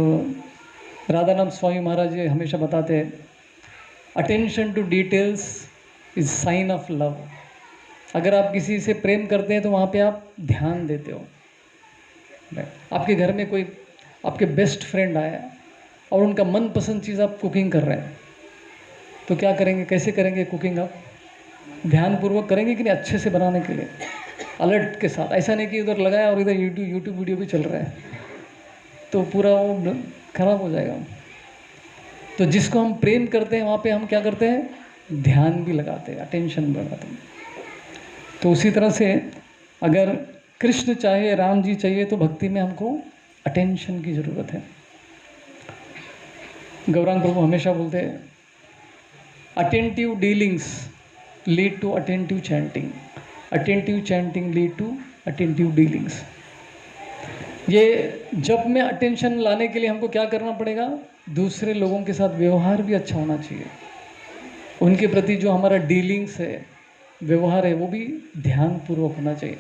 राधानाथ स्वामी महाराज जी हमेशा बताते हैं, attention to details is sign of love. अगर आप किसी से प्रेम करते हैं तो वहाँ पे आप ध्यान देते हो। आपके घर में कोई आपके बेस्ट फ्रेंड आया और उनका मनपसंद चीज़ आप कुकिंग कर रहे हैं, तो क्या करेंगे, कैसे करेंगे कुकिंग आप? ध्यानपूर्वक करेंगे कि नहीं, अच्छे से बनाने के लिए अलर्ट के साथ। ऐसा नहीं कि उधर लगाया और इधर यूट्यूब वीडियो भी चल रहा है, तो पूरा वो खराब हो जाएगा। तो जिसको हम प्रेम करते हैं वहाँ पे हम क्या करते हैं, ध्यान भी लगाते हैं, अटेंशन बढ़ाते हैं। तो उसी तरह से अगर कृष्ण चाहे, राम जी चाहिए, तो भक्ति में हमको अटेंशन की ज़रूरत है। गौरांग प्रभु हमेशा बोलते हैं, attentive dealings lead to attentive chanting, attentive chanting lead to attentive dealings. ये जब में अटेंशन लाने के लिए हमको क्या करना पड़ेगा, दूसरे लोगों के साथ व्यवहार भी अच्छा होना चाहिए। उनके प्रति जो हमारा डीलिंग्स है, व्यवहार है, वो भी ध्यानपूर्वक होना चाहिए।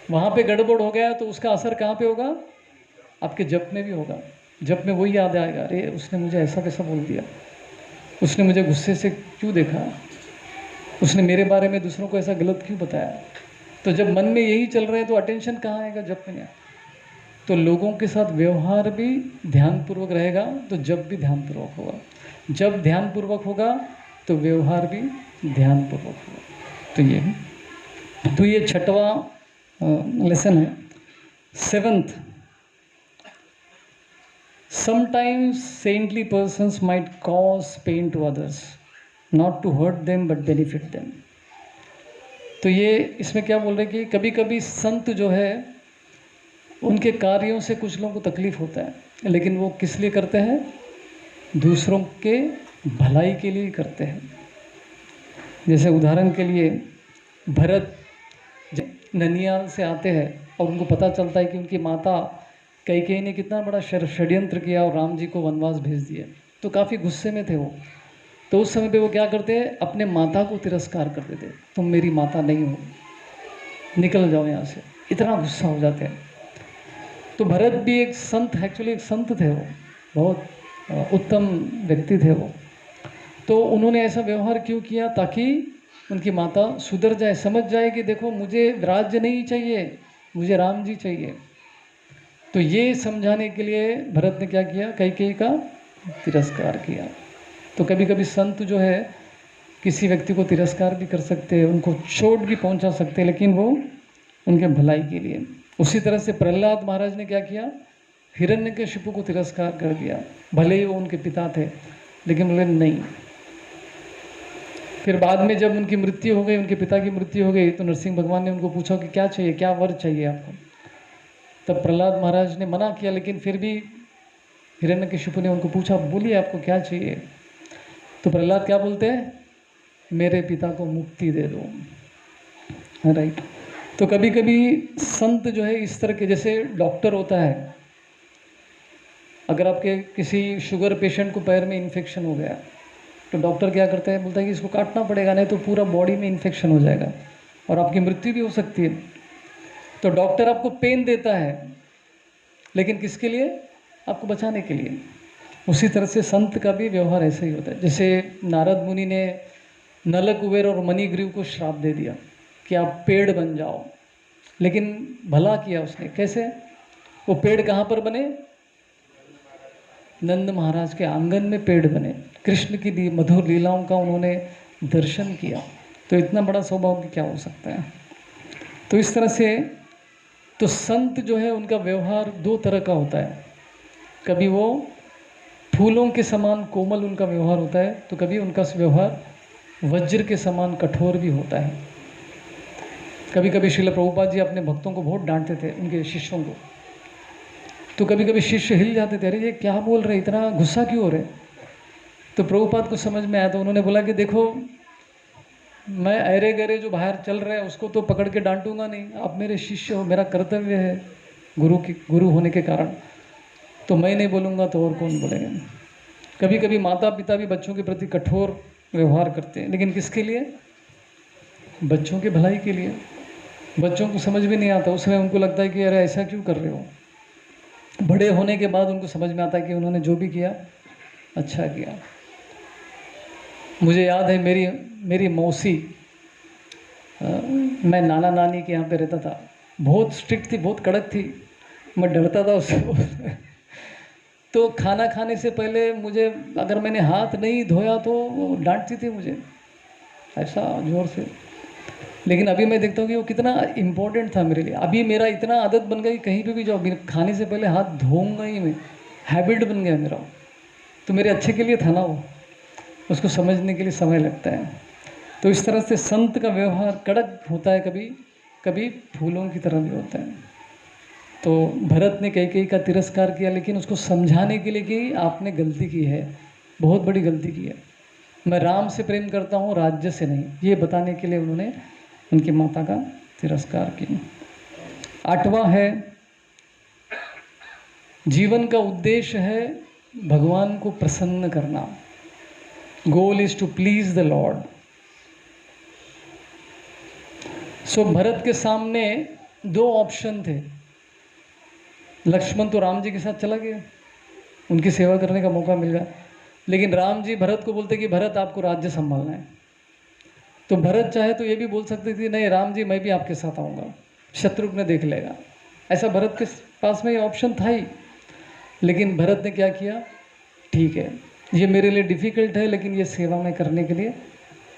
वहाँ पे गड़बड़ हो गया तो उसका असर कहाँ पे होगा, आपके जप में भी होगा। जप में वही याद आएगा, अरे उसने मुझे ऐसा कैसा बोल दिया, उसने मुझे गुस्से से क्यों देखा, उसने मेरे बारे में दूसरों को ऐसा गलत क्यों बताया। तो जब मन में यही चल रहा है तो अटेंशन कहाँ आएगा, जप में नहीं। तो लोगों के साथ व्यवहार भी ध्यानपूर्वक रहेगा तो जप भी ध्यानपूर्वक होगा, जब ध्यानपूर्वक होगा तो व्यवहार भी ध्यानपूर्वक होगा। तो ये छठवां लेसन है। Seventh, sometimes saintly persons might cause pain to others, not to hurt them but benefit them. तो ये इसमें क्या बोल रहे हैं कि कभी कभी संत जो है उनके कार्यों से कुछ लोगों को तकलीफ होता है, लेकिन वो किस लिए करते हैं, दूसरों के भलाई के लिए करते हैं। जैसे उदाहरण के लिए भरत ननियाल से आते हैं और उनको पता चलता है कि उनकी माता कैकेयी ने कितना बड़ा षड्यंत्र किया और राम जी को वनवास भेज दिया, तो काफ़ी गुस्से में थे वो। तो उस समय पे वो क्या करते हैं, अपने माता को तिरस्कार करते थे, तुम मेरी माता नहीं हो, निकल जाओ यहाँ से, इतना गुस्सा हो जाते हैं। तो भरत भी एक संत, एक्चुअली एक संत थे, वो बहुत उत्तम व्यक्ति थे वो। तो उन्होंने ऐसा व्यवहार क्यों किया, ताकि उनकी माता सुधर जाए, समझ जाए कि देखो मुझे राज्य नहीं चाहिए, मुझे राम जी चाहिए। तो ये समझाने के लिए भरत ने क्या किया, कैकेयी का तिरस्कार किया। तो कभी कभी संत जो है किसी व्यक्ति को तिरस्कार भी कर सकते हैं, उनको चोट भी पहुंचा सकते हैं, लेकिन वो उनके भलाई के लिए। उसी तरह से प्रहलाद महाराज ने क्या किया, हिरण्यकशिपु को तिरस्कार कर दिया, भले ही वो उनके पिता थे, लेकिन बोले नहीं। फिर बाद में जब उनकी मृत्यु हो गई, उनके पिता की मृत्यु हो गई, तो नरसिंह भगवान ने उनको पूछा कि क्या चाहिए, क्या वर चाहिए आपको। तब प्रहलाद महाराज ने मना किया, लेकिन फिर भी हिरण्यकशिपु ने उनको पूछा, बोलिए आपको क्या चाहिए। तो प्रहलाद क्या बोलते हैं, मेरे पिता को मुक्ति दे दो। राइट। तो कभी कभी संत जो है इस तरह के, जैसे डॉक्टर होता है, अगर आपके किसी शुगर पेशेंट को पैर में इन्फेक्शन हो गया तो डॉक्टर क्या करता है, बोलता है कि इसको काटना पड़ेगा, नहीं तो पूरा बॉडी में इन्फेक्शन हो जाएगा और आपकी मृत्यु भी हो सकती है। तो डॉक्टर आपको पेन देता है, लेकिन किसके लिए, आपको बचाने के लिए। उसी तरह से संत का भी व्यवहार ऐसा ही होता है। जैसे नारद मुनि ने नल कुबेर और मणिग्रीव को श्राप दे दिया कि आप पेड़ बन जाओ, लेकिन भला किया उसने। कैसे, वो पेड़ कहाँ पर बने, नंद महाराज के आंगन में पेड़ बने, कृष्ण की मधुर लीलाओं का उन्होंने दर्शन किया। तो इतना बड़ा सौभाग्य क्या हो सकता है। तो इस तरह से तो संत जो है उनका व्यवहार दो तरह का होता है, कभी वो फूलों के समान कोमल उनका व्यवहार होता है, तो कभी उनका व्यवहार वज्र के समान कठोर भी होता है। कभी कभी श्रील प्रभुपाद जी अपने भक्तों को बहुत डांटते थे, उनके शिष्यों को। तो कभी कभी शिष्य हिल जाते थे, अरे ये क्या बोल रहे, इतना गुस्सा क्यों हो रहे। तो प्रभुपाद को समझ में आया, तो उन्होंने बोला कि देखो, मैं अरे गरे जो बाहर चल रहे हैं उसको तो पकड़ के डांटूंगा नहीं, आप मेरे शिष्य हो, मेरा कर्तव्य है गुरु होने के कारण, तो मैं नहीं बोलूँगा तो और कौन बोलेगा। कभी कभी माता पिता भी बच्चों के प्रति कठोर व्यवहार करते हैं, लेकिन किसके लिए, बच्चों के भलाई के लिए। बच्चों को समझ भी नहीं आता, उस समय उनको लगता है कि अरे ऐसा क्यों कर रहे हो। बड़े होने के बाद उनको समझ में आता है कि उन्होंने जो भी किया अच्छा किया। मुझे याद है मेरी मौसी, मैं नाना नानी के यहाँ पे रहता था, बहुत स्ट्रिक्ट थी, बहुत कड़क थी, मैं डरता था उससे। तो खाना खाने से पहले मुझे अगर मैंने हाथ नहीं धोया तो वो डांटती थी मुझे ऐसा ज़ोर से। लेकिन अभी मैं देखता हूँ कि वो कितना इम्पोर्टेंट था मेरे लिए। अभी मेरा इतना आदत बन गई, कहीं पे भी जाओ खाने से पहले हाथ धोऊंगा ही मैं, हैबिट बन गया मेरा। तो मेरे अच्छे के लिए था ना वो, उसको समझने के लिए समय लगता है। तो इस तरह से संत का व्यवहार कड़क होता है, कभी कभी फूलों की तरह भी होता है। तो भरत ने कैकेयी का तिरस्कार किया, लेकिन उसको समझाने के लिए कि आपने गलती की है, बहुत बड़ी गलती की है, मैं राम से प्रेम करता हूँ, राज्य से नहीं, ये बताने के लिए उन्होंने उनकी माता का तिरस्कार किया। 8वां है, जीवन का उद्देश्य है भगवान को प्रसन्न करना। Goal is to please the lord. So Bharat के सामने 2 ऑप्शन थे। लक्ष्मण तो राम जी के साथ चला गया, उनकी सेवा करने का मौका मिल गया, लेकिन राम जी भरत को बोलते कि भरत आपको राज्य संभालना है। तो भरत चाहे तो ये भी बोल सकते थे नहीं राम जी मैं भी आपके साथ आऊँगा, शत्रुघ्न देख लेगा, ऐसा भरत के पास में ये ऑप्शन था ही। लेकिन भरत ने क्या किया, ठीक है ये मेरे लिए डिफ़िकल्ट है लेकिन ये सेवा मैं करने के लिए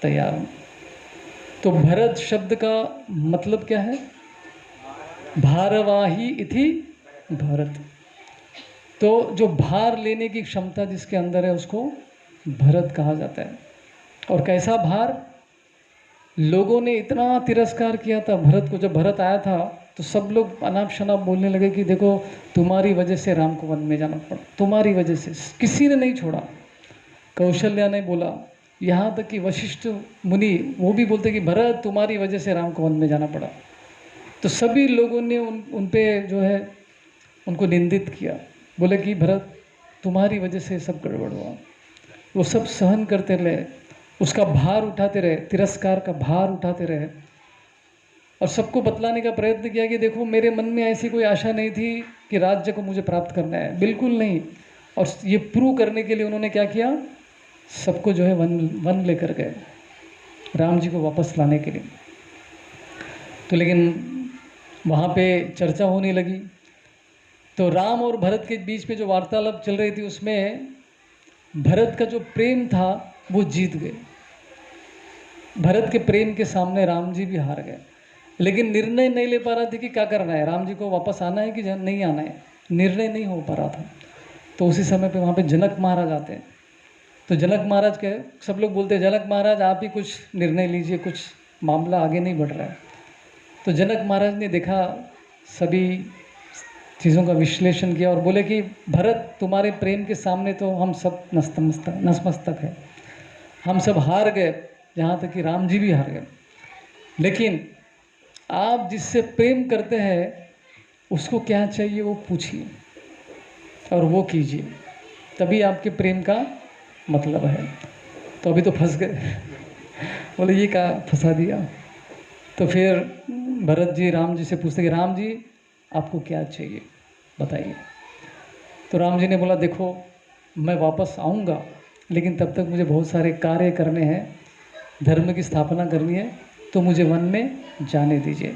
तैयार हूँ। तो भरत शब्द का मतलब क्या है, भारवाही इति भरत। तो जो भार लेने की क्षमता जिसके अंदर है उसको भरत कहा जाता है। और कैसा भार, लोगों ने इतना तिरस्कार किया था भरत को। जब भरत आया था तो सब लोग अनाप शनाप बोलने लगे कि देखो तुम्हारी वजह से राम को वन में जाना पड़ा, तुम्हारी वजह से, किसी ने नहीं छोड़ा। कौशल्या ने बोला, यहाँ तक कि वशिष्ठ मुनि वो भी बोलते कि भरत तुम्हारी वजह से राम को वन में जाना पड़ा। तो सभी लोगों ने उन पे जो है उनको निंदित किया, बोले कि भरत तुम्हारी वजह से सब गड़बड़ हुआ। वो सब सहन करते रहे, उसका भार उठाते रहे, तिरस्कार का भार उठाते रहे, और सबको बतलाने का प्रयत्न किया कि देखो मेरे मन में ऐसी कोई आशा नहीं थी कि राज्य को मुझे प्राप्त करना है, बिल्कुल नहीं। और ये प्रूव करने के लिए उन्होंने क्या किया, सबको जो है वन लेकर गए राम जी को वापस लाने के लिए। तो लेकिन वहाँ पे चर्चा होने लगी, तो राम और भरत के बीच में जो वार्तालाप चल रही थी उसमें भरत का जो प्रेम था वो जीत गए। भरत के प्रेम के सामने राम जी भी हार गए, लेकिन निर्णय नहीं ले पा रहे थे कि क्या करना है, राम जी को वापस आना है कि नहीं आना है, निर्णय नहीं हो पा रहा था। तो उसी समय पे वहाँ पे जनक महाराज आते हैं। तो जनक महाराज के सब लोग बोलते हैं जनक महाराज आप ही कुछ निर्णय लीजिए, कुछ मामला आगे नहीं बढ़ रहा है। तो जनक महाराज ने देखा, सभी चीज़ों का विश्लेषण किया और बोले कि भरत तुम्हारे प्रेम के सामने तो हम सब नतमस्तक है, हम सब हार गए, यहाँ तक कि राम जी भी हार गए। लेकिन आप जिससे प्रेम करते हैं उसको क्या चाहिए वो पूछिए और वो कीजिए, तभी आपके प्रेम का मतलब है। तो अभी तो फंस गए बोले ये क्या फंसा दिया। तो फिर भरत जी राम जी से पूछते कि राम जी आपको क्या चाहिए बताइए। तो राम जी ने बोला देखो मैं वापस आऊँगा, लेकिन तब तक मुझे बहुत सारे कार्य करने हैं, धर्म की स्थापना करनी है, तो मुझे वन में जाने दीजिए।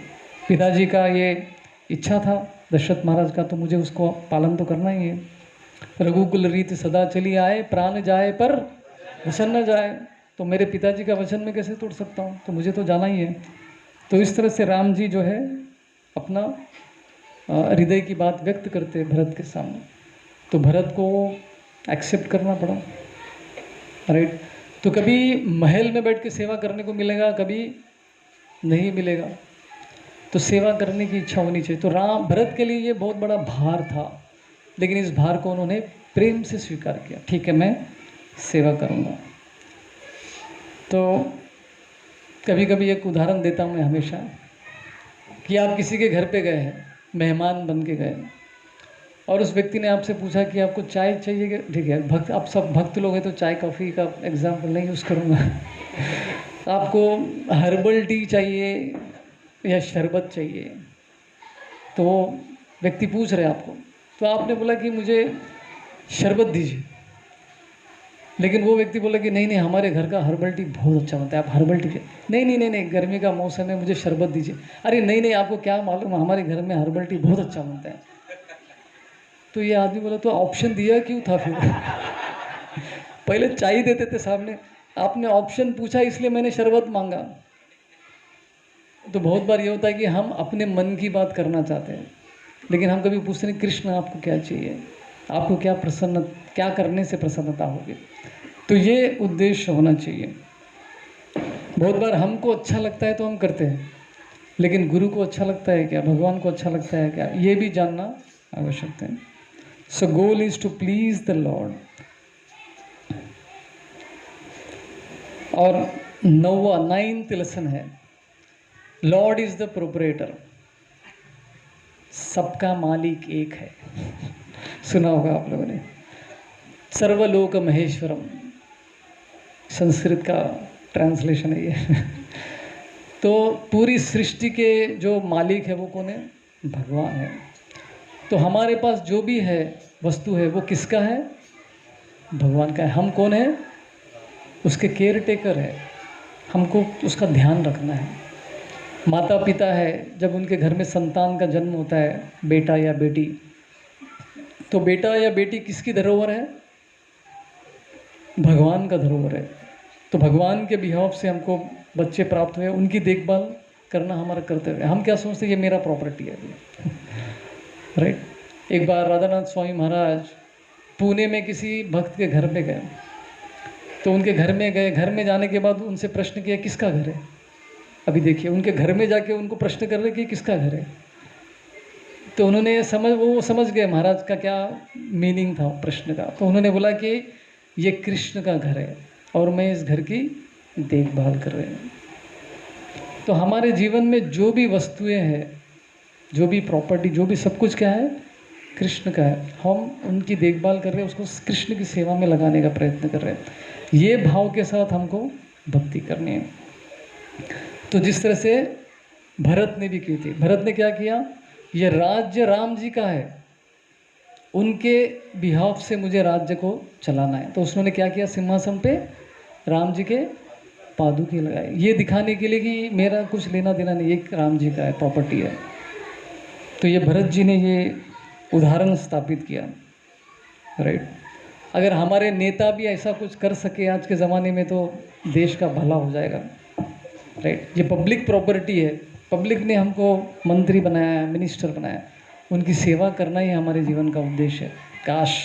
पिताजी का ये इच्छा था दशरथ महाराज का, तो मुझे उसको पालन तो करना ही है। रघुकुल रीत सदा चली आए, प्राण जाए पर वचन न जाए। तो मेरे पिताजी का वचन मैं कैसे तोड़ सकता हूँ, तो मुझे तो जाना ही है। तो इस तरह से राम जी जो है अपना हृदय की बात व्यक्त करते भरत के सामने। तो भरत को एक्सेप्ट करना पड़ा, राइट। तो कभी महल में बैठ के सेवा करने को मिलेगा, कभी नहीं मिलेगा। तो सेवा करने की इच्छा होनी चाहिए। तो भरत के लिए ये बहुत बड़ा भार था, लेकिन इस भार को उन्होंने प्रेम से स्वीकार किया, ठीक है मैं सेवा करूँगा। तो कभी कभी एक उदाहरण देता हूँ मैं हमेशा, कि आप किसी के घर पे गए हैं, मेहमान बन के गए, और उस व्यक्ति ने आपसे पूछा कि आपको चाय चाहिए, ठीक है भक्त, आप सब भक्त लोग हैं तो चाय कॉफ़ी का एग्जाम्पल नहीं यूज़ करूँगा आपको हर्बल टी चाहिए या शरबत चाहिए, तो वो व्यक्ति पूछ रहे आपको, तो आपने बोला कि मुझे शरबत दीजिए, लेकिन वो व्यक्ति बोला कि नहीं नहीं हमारे घर का हर्बल टी बहुत अच्छा बनता है, आप हर्बल टी नहीं नहीं नहीं नहीं गर्मी का मौसम है, मुझे शरबत दीजिए। अरे नहीं नहीं आपको क्या मालूम, हमारे घर में हर्बल टी बहुत अच्छा बनता है। तो ये आदमी बोला तो ऑप्शन दिया क्यों था फिर? पहले चाय देते थे सामने, आपने ऑप्शन पूछा इसलिए मैंने शरबत मांगा। तो बहुत बार ये होता है कि हम अपने मन की बात करना चाहते हैं, लेकिन हम कभी पूछते नहीं कृष्ण आपको क्या चाहिए, आपको क्या करने से प्रसन्नता होगी। तो ये उद्देश्य होना चाहिए। बहुत बार हमको अच्छा लगता है तो हम करते हैं, लेकिन गुरु को अच्छा लगता है क्या, भगवान को अच्छा लगता है क्या, ये भी जानना आवश्यक है। So goal is to please the lord. और 9th लेसन है, लॉर्ड इज द प्रोपरेटर। सबका मालिक एक है। सुना होगा आप लोगों ने, सर्वलोक महेश्वरम, संस्कृत का ट्रांसलेशन है ये। तो पूरी सृष्टि के जो मालिक है वो कौन है? भगवान है। तो हमारे पास जो भी है वस्तु है वो किसका है? भगवान का है। हम कौन है? उसके केयर टेकर है, हमको उसका ध्यान रखना है। माता पिता है, जब उनके घर में संतान का जन्म होता है, बेटा या बेटी, तो बेटा या बेटी किसकी धरोहर है? भगवान का धरोहर है। तो भगवान के बिहाफ से हमको बच्चे प्राप्त हुए, उनकी देखभाल करना हमारा कर्तव्य है। हम क्या सोचते हैं ये मेरा प्रॉपर्टी है राइट। एक बार राधानाथ स्वामी महाराज पुणे में किसी भक्त के घर में गए, तो उनके घर में गए, घर में जाने के बाद उनसे प्रश्न किया किसका घर है। अभी देखिए, उनके घर में जाके उनको प्रश्न कर रहे कि किसका घर है। तो उन्होंने वो समझ गए महाराज का क्या मीनिंग था प्रश्न का। तो उन्होंने बोला कि ये कृष्ण का घर है और मैं इस घर की देखभाल कर रहे हैं। तो हमारे जीवन में जो भी वस्तुएं हैं, जो भी प्रॉपर्टी, जो भी सब कुछ क्या है? कृष्ण का है। हम उनकी देखभाल कर रहे हैं, उसको कृष्ण की सेवा में लगाने का प्रयत्न कर रहे हैं। ये भाव के साथ हमको भक्ति करनी है। तो जिस तरह से भरत ने भी की थी, भरत ने क्या किया? ये राज्य राम जी का है, उनके बिहाफ से मुझे राज्य को चलाना है। तो उसने क्या किया? सिंहासन पे राम जी के पादुके लगाए, ये दिखाने के लिए कि मेरा कुछ लेना देना नहीं, ये राम जी का है, प्रॉपर्टी है। तो ये भरत जी ने ये उदाहरण स्थापित किया राइट। अगर हमारे नेता भी ऐसा कुछ कर सके आज के ज़माने में तो देश का भला हो जाएगा राइट। ये पब्लिक प्रॉपर्टी है, पब्लिक ने हमको मंत्री बनाया है, मिनिस्टर बनाया, उनकी सेवा करना ही हमारे जीवन का उद्देश्य है। काश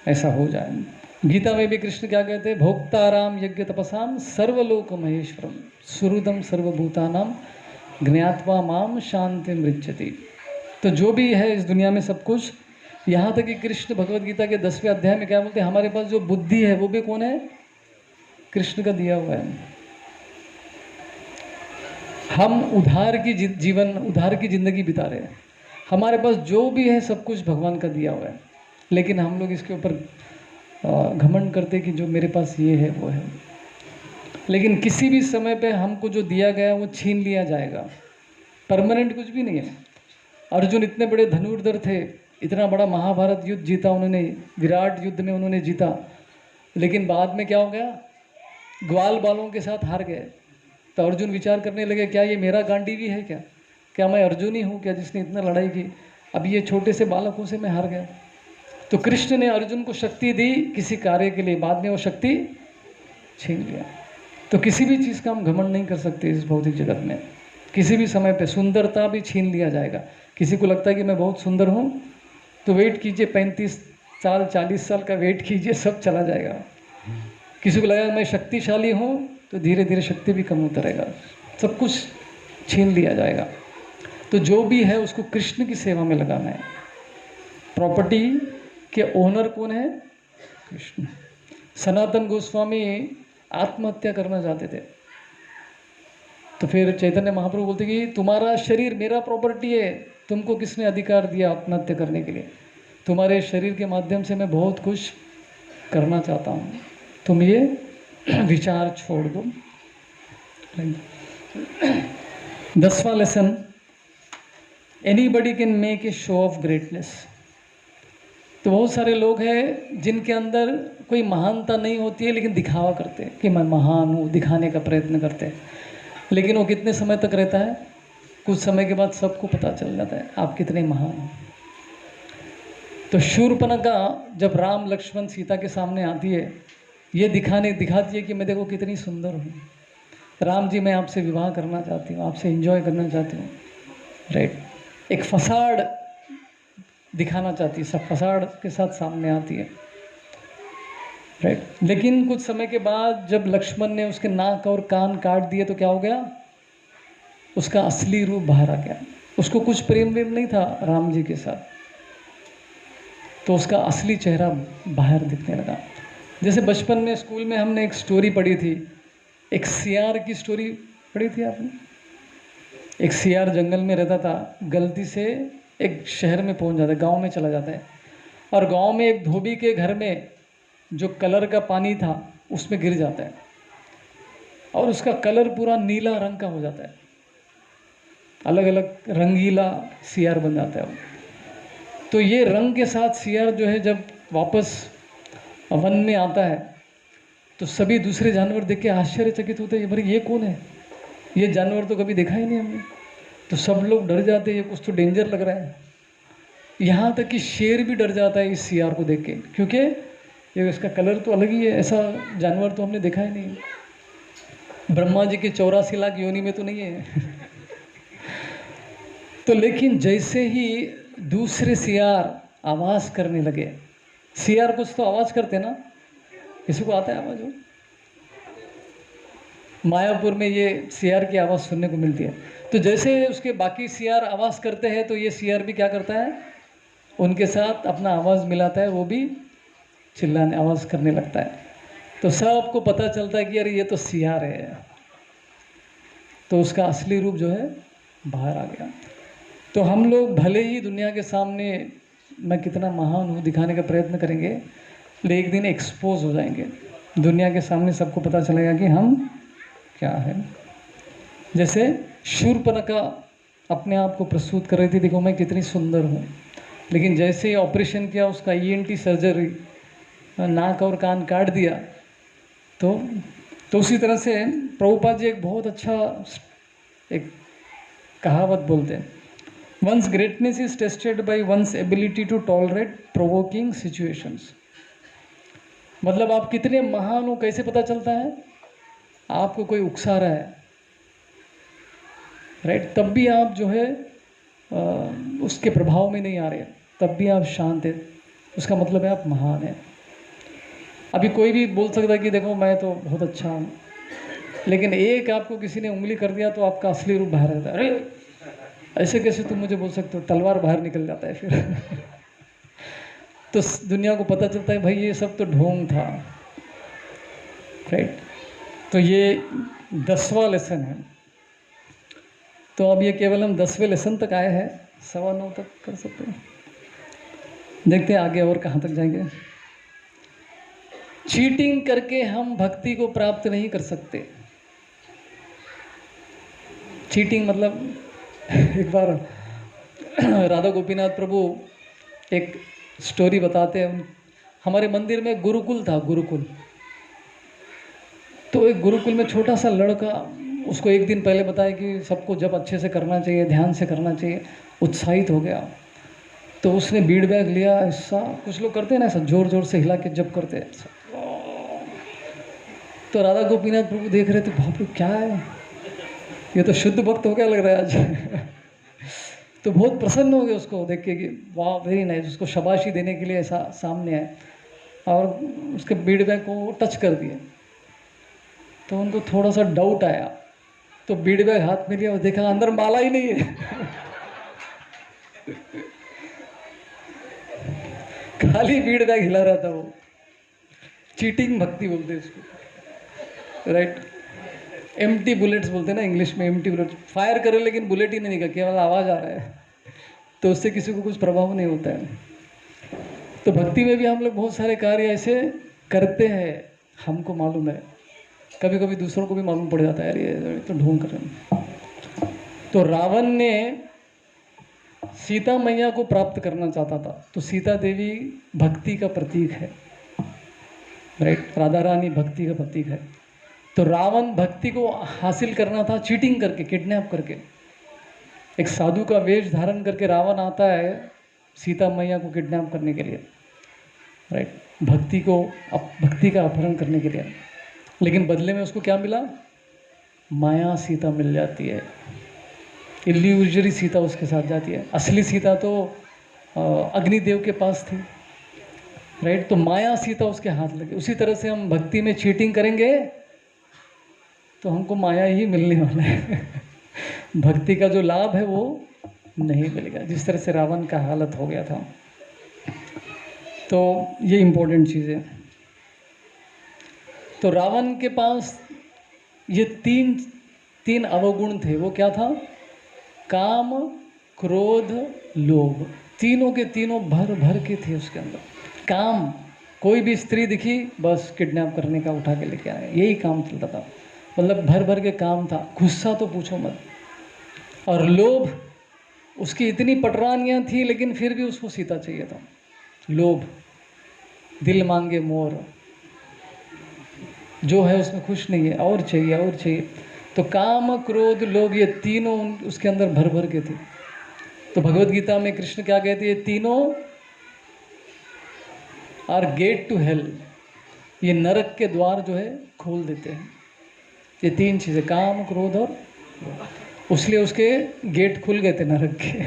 ऐसा हो जाए। गीता में भी कृष्ण क्या कहते हैं? भोक्ताराम यज्ञ तपसाम सर्वलोक महेश्वरम सुहृदम सर्वभूतानाम ज्ञात्वा माम शांति मृच्छति। तो जो भी है इस दुनिया में सब कुछ, यहाँ तक कि कृष्ण भगवद गीता के 10वें अध्याय में क्या बोलते हैं? हमारे पास जो बुद्धि है वो भी कौन है? कृष्ण का दिया हुआ है। हम उधार की जिंदगी बिता रहे हैं। हमारे पास जो भी है सब कुछ भगवान का दिया हुआ है, लेकिन हम लोग इसके ऊपर घमंड करते कि जो मेरे पास ये है वो है। लेकिन किसी भी समय पे हमको जो दिया गया वो छीन लिया जाएगा। परमानेंट कुछ भी नहीं है। अर्जुन इतने बड़े धनुर्धर थे, इतना बड़ा महाभारत युद्ध जीता उन्होंने, विराट युद्ध में उन्होंने जीता, लेकिन बाद में क्या हो गया? ग्वाल बालों के साथ हार गए। तो अर्जुन विचार करने लगे क्या ये मेरा गांडीवी है क्या मैं अर्जुन ही हूँ क्या जिसने इतना लड़ाई की? अब ये छोटे से बालकों से मैं हार गया। तो कृष्ण ने अर्जुन को शक्ति दी किसी कार्य के लिए, बाद में वो शक्ति छीन लिया। तो किसी भी चीज़ का हम घमंड नहीं कर सकते इस भौतिक जगत में। किसी भी समय पे सुंदरता भी छीन लिया जाएगा। किसी को लगता है कि मैं बहुत सुंदर हूँ, तो वेट कीजिए 35 साल 40 साल का वेट कीजिए, सब चला जाएगा। किसी को लगा मैं शक्तिशाली हूँ, तो धीरे धीरे शक्ति भी कम होता रहेगा, सब कुछ छीन लिया जाएगा। तो जो भी है उसको कृष्ण की सेवा में लगाना है। प्रॉपर्टी के ओनर कौन है? कृष्ण। सनातन गोस्वामी आत्महत्या करना चाहते थे, तो फिर चैतन्य महाप्रभु बोलते कि तुम्हारा शरीर मेरा प्रॉपर्टी है, तुमको किसने अधिकार दिया आत्महत्या करने के लिए? तुम्हारे शरीर के माध्यम से मैं बहुत कुछ करना चाहता हूँ, तुम ये विचार छोड़ दो। 10वां lesson, anybody can make a show of greatness. तो बहुत सारे लोग हैं जिनके अंदर कोई महानता नहीं होती है, लेकिन दिखावा करते हैं कि मैं महान हूँ, दिखाने का प्रयत्न करते हैं। लेकिन वो कितने समय तक रहता है? कुछ समय के बाद सबको पता चल जाता है आप कितने महान हो। तो शूर्पणखा जब राम लक्ष्मण सीता के सामने आती है, ये दिखाती है कि मैं देखो कितनी सुंदर हूँ, राम जी मैं आपसे विवाह करना चाहती हूँ, आपसे एंजॉय करना चाहती हूँ, राइट। एक फसाड दिखाना चाहती है, सब फसाड के साथ सामने आती है, राइट। लेकिन कुछ समय के बाद जब लक्ष्मण ने उसके नाक और कान काट दिए तो क्या हो गया, उसका असली रूप बाहर आ गया। उसको कुछ प्रेम वेम नहीं था राम जी के साथ, तो उसका असली चेहरा बाहर दिखने लगा। जैसे बचपन में स्कूल में हमने एक स्टोरी पढ़ी थी, एक सियार की स्टोरी पढ़ी थी आपने। एक सियार जंगल में रहता था, गलती से एक शहर में पहुंच जाता है, गांव में चला जाता है, और गांव में एक धोबी के घर में जो कलर का पानी था उसमें गिर जाता है, और उसका कलर पूरा नीला रंग का हो जाता है, अलग अलग रंगीला सियार बन जाता है वो। तो ये रंग के साथ सियार जो है जब वापस वन में आता है तो सभी दूसरे जानवर देख के आश्चर्यचकित होते हैं, भाई ये कौन है, ये जानवर तो कभी देखा ही नहीं हमने। तो सब लोग डर जाते हैं, ये कुछ तो डेंजर लग रहा है। यहाँ तक कि शेर भी डर जाता है इस सियार को देख के, क्योंकि ये इसका कलर तो अलग ही है, ऐसा जानवर तो हमने देखा ही नहीं, ब्रह्मा जी के 84 लाख योनि में तो नहीं है। तो लेकिन जैसे ही दूसरे सियार आवाज़ करने लगे, सियार कुछ तो आवाज़ करते ना, किसी को आता है आवाज़? हो मायापुर में ये सियार की आवाज़ सुनने को मिलती है। तो जैसे उसके बाकी सियार आवाज़ करते हैं तो ये सियार भी क्या करता है, उनके साथ अपना आवाज़ मिलाता है, वो भी चिल्लाने आवाज़ करने लगता है। तो सबको पता चलता है कि यार ये तो सियार है, तो उसका असली रूप जो है बाहर आ गया। तो हम लोग भले ही दुनिया के सामने मैं कितना महान हूँ दिखाने का प्रयत्न करेंगे, लेकिन एक दिन एक्सपोज हो जाएंगे, दुनिया के सामने सबको पता चलेगा कि हम क्या है। जैसे शूर्पणखा अपने आप को प्रस्तुत कर रही थी, देखो मैं कितनी सुंदर हूँ, लेकिन जैसे ही ऑपरेशन किया, उसका ENT सर्जरी, नाक और कान काट दिया, तो उसी तरह से प्रभुपाद जी एक बहुत अच्छा एक कहावत बोलते हैं, one's greatness is tested by one's ability to tolerate provoking situations. मतलब आप कितने महान हो कैसे पता चलता है, आपको कोई उकसा रहा है, राइट, तब भी आप जो है उसके प्रभाव में नहीं आ रहे, तब भी आप शांत हैं, उसका मतलब है आप महान हैं। अभी कोई भी बोल सकता है कि देखो मैं तो बहुत अच्छा हूँ, लेकिन एक आपको किसी ने उंगली कर दिया तो आपका असली रूप बाहर रहता है। अरे ऐसे कैसे तुम मुझे बोल सकते हो, तलवार बाहर निकल जाता है फिर। तो दुनिया को पता चलता है भाई ये सब तो ढोंग था, राइट। तो ये 10वां लेसन है। तो अब ये केवल हम 10वें लेसन तक आए हैं, 9:15 तक कर सकते हैं, देखते हैं आगे और कहाँ तक जाएंगे। चीटिंग करके हम भक्ति को प्राप्त नहीं कर सकते। चीटिंग मतलब एक बार राधा गोपीनाथ प्रभु एक स्टोरी बताते हैं, हमारे मंदिर में गुरुकुल था, गुरुकुल। तो एक गुरुकुल में छोटा सा लड़का, उसको एक दिन पहले बताया कि सबको जब अच्छे से करना चाहिए, ध्यान से करना चाहिए, उत्साहित हो गया। तो उसने बीड़ बैग लिया, ऐसा कुछ लोग करते हैं ना, ऐसा जोर जोर से हिला के जब करते हैं ऐसा। तो राधा गोपीनाथ प्रभु देख रहे थे, बाप रे क्या है, ये तो शुद्ध भक्त हो गया लग रहा है आज। तो बहुत प्रसन्न हो गए उसको देख के कि वाह वेरी नाइस, उसको शाबाशी देने के लिए ऐसा सामने आए और उसके बीड़ बैग को टच कर दिए। तो उनको थोड़ा सा डाउट आया, तो बीड़ बैग हाथ में लिया और देखा अंदर माला ही नहीं है। खाली बीड़ बैग हिला रहा था वो। चीटिंग भक्ति बोलते हैं इसको, राइट। एम्प्टी बुलेट्स बोलते हैं ना इंग्लिश में, एम्प्टी बुलेट, फायर करे लेकिन बुलेट ही नहीं निकला, केवल आवाज़ आ रहा है, तो उससे किसी को कुछ प्रभाव नहीं होता है। तो भक्ति में भी हम लोग बहुत सारे कार्य ऐसे करते हैं, हमको मालूम है, कभी कभी दूसरों को भी मालूम पड़ जाता है यार ये तो ढोंग कर रहे हैं। तो रावण ने सीता मैया को प्राप्त करना चाहता था, तो सीता देवी भक्ति का प्रतीक है, राइट, राधा रानी भक्ति का प्रतीक है। तो रावण भक्ति को हासिल करना था चीटिंग करके, किडनैप करके। एक साधु का वेश धारण करके रावण आता है सीता मैया को किडनैप करने के लिए, राइट, भक्ति का अपहरण करने के लिए। लेकिन बदले में उसको क्या मिला? माया सीता मिल जाती है, इल्यूजरी सीता उसके साथ जाती है। असली सीता तो अग्निदेव के पास थी, राइट। तो माया सीता उसके हाथ लगी। उसी तरह से हम भक्ति में चीटिंग करेंगे तो हमको माया ही मिलने वाला है भक्ति का जो लाभ है वो नहीं मिलेगा, जिस तरह से रावण का हालत हो गया था। तो ये इम्पोर्टेंट चीज़ है। तो रावण के पास ये तीन अवगुण थे। वो क्या था? काम, क्रोध, लोभ। तीनों के तीनों भर भर के थे उसके अंदर। काम, कोई भी स्त्री दिखी बस किडनैप करने का, उठा के लेके आए, यही काम चलता था। मतलब भर भर के काम था, गुस्सा तो पूछो मत। और लोभ, उसकी इतनी पटरानियाँ थी लेकिन फिर भी उसको सीता चाहिए था। लोभ, दिल मांगे मोर, जो है उसमें खुश नहीं है, और चाहिए और चाहिए। तो काम, क्रोध, लोभ, ये तीनों उसके अंदर भर भर के थे। तो भगवत गीता में कृष्ण क्या कहते हैं? ये तीनों आर गेट टू हेल, ये नरक के द्वार जो है खोल देते हैं। ये तीन चीज़ें, काम, क्रोध और, इसलिए उसके गेट खुल गए थे नरक के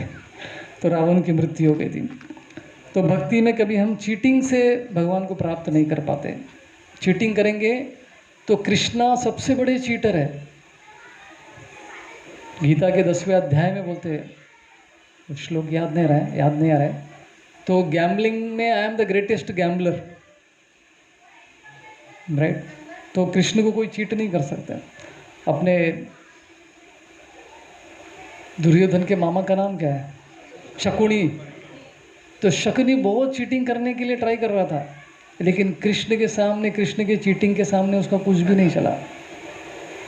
तो रावण की मृत्यु हो गई थी। तो भक्ति में कभी हम चीटिंग से भगवान को प्राप्त नहीं कर पाते। चीटिंग करेंगे तो कृष्णा सबसे बड़े चीटर है। गीता के 10वें अध्याय में बोलते हैं, कुछ लोग याद नहीं आ रहा है। तो गैम्बलिंग में I am the greatest gambler, right. तो कृष्ण को कोई चीट नहीं कर सकता। अपने दुर्योधन के मामा का नाम क्या है? शकुनी। तो शकुनी बहुत चीटिंग करने के लिए ट्राई कर रहा था, लेकिन कृष्ण के सामने, कृष्ण के चीटिंग के सामने उसका कुछ भी नहीं चला,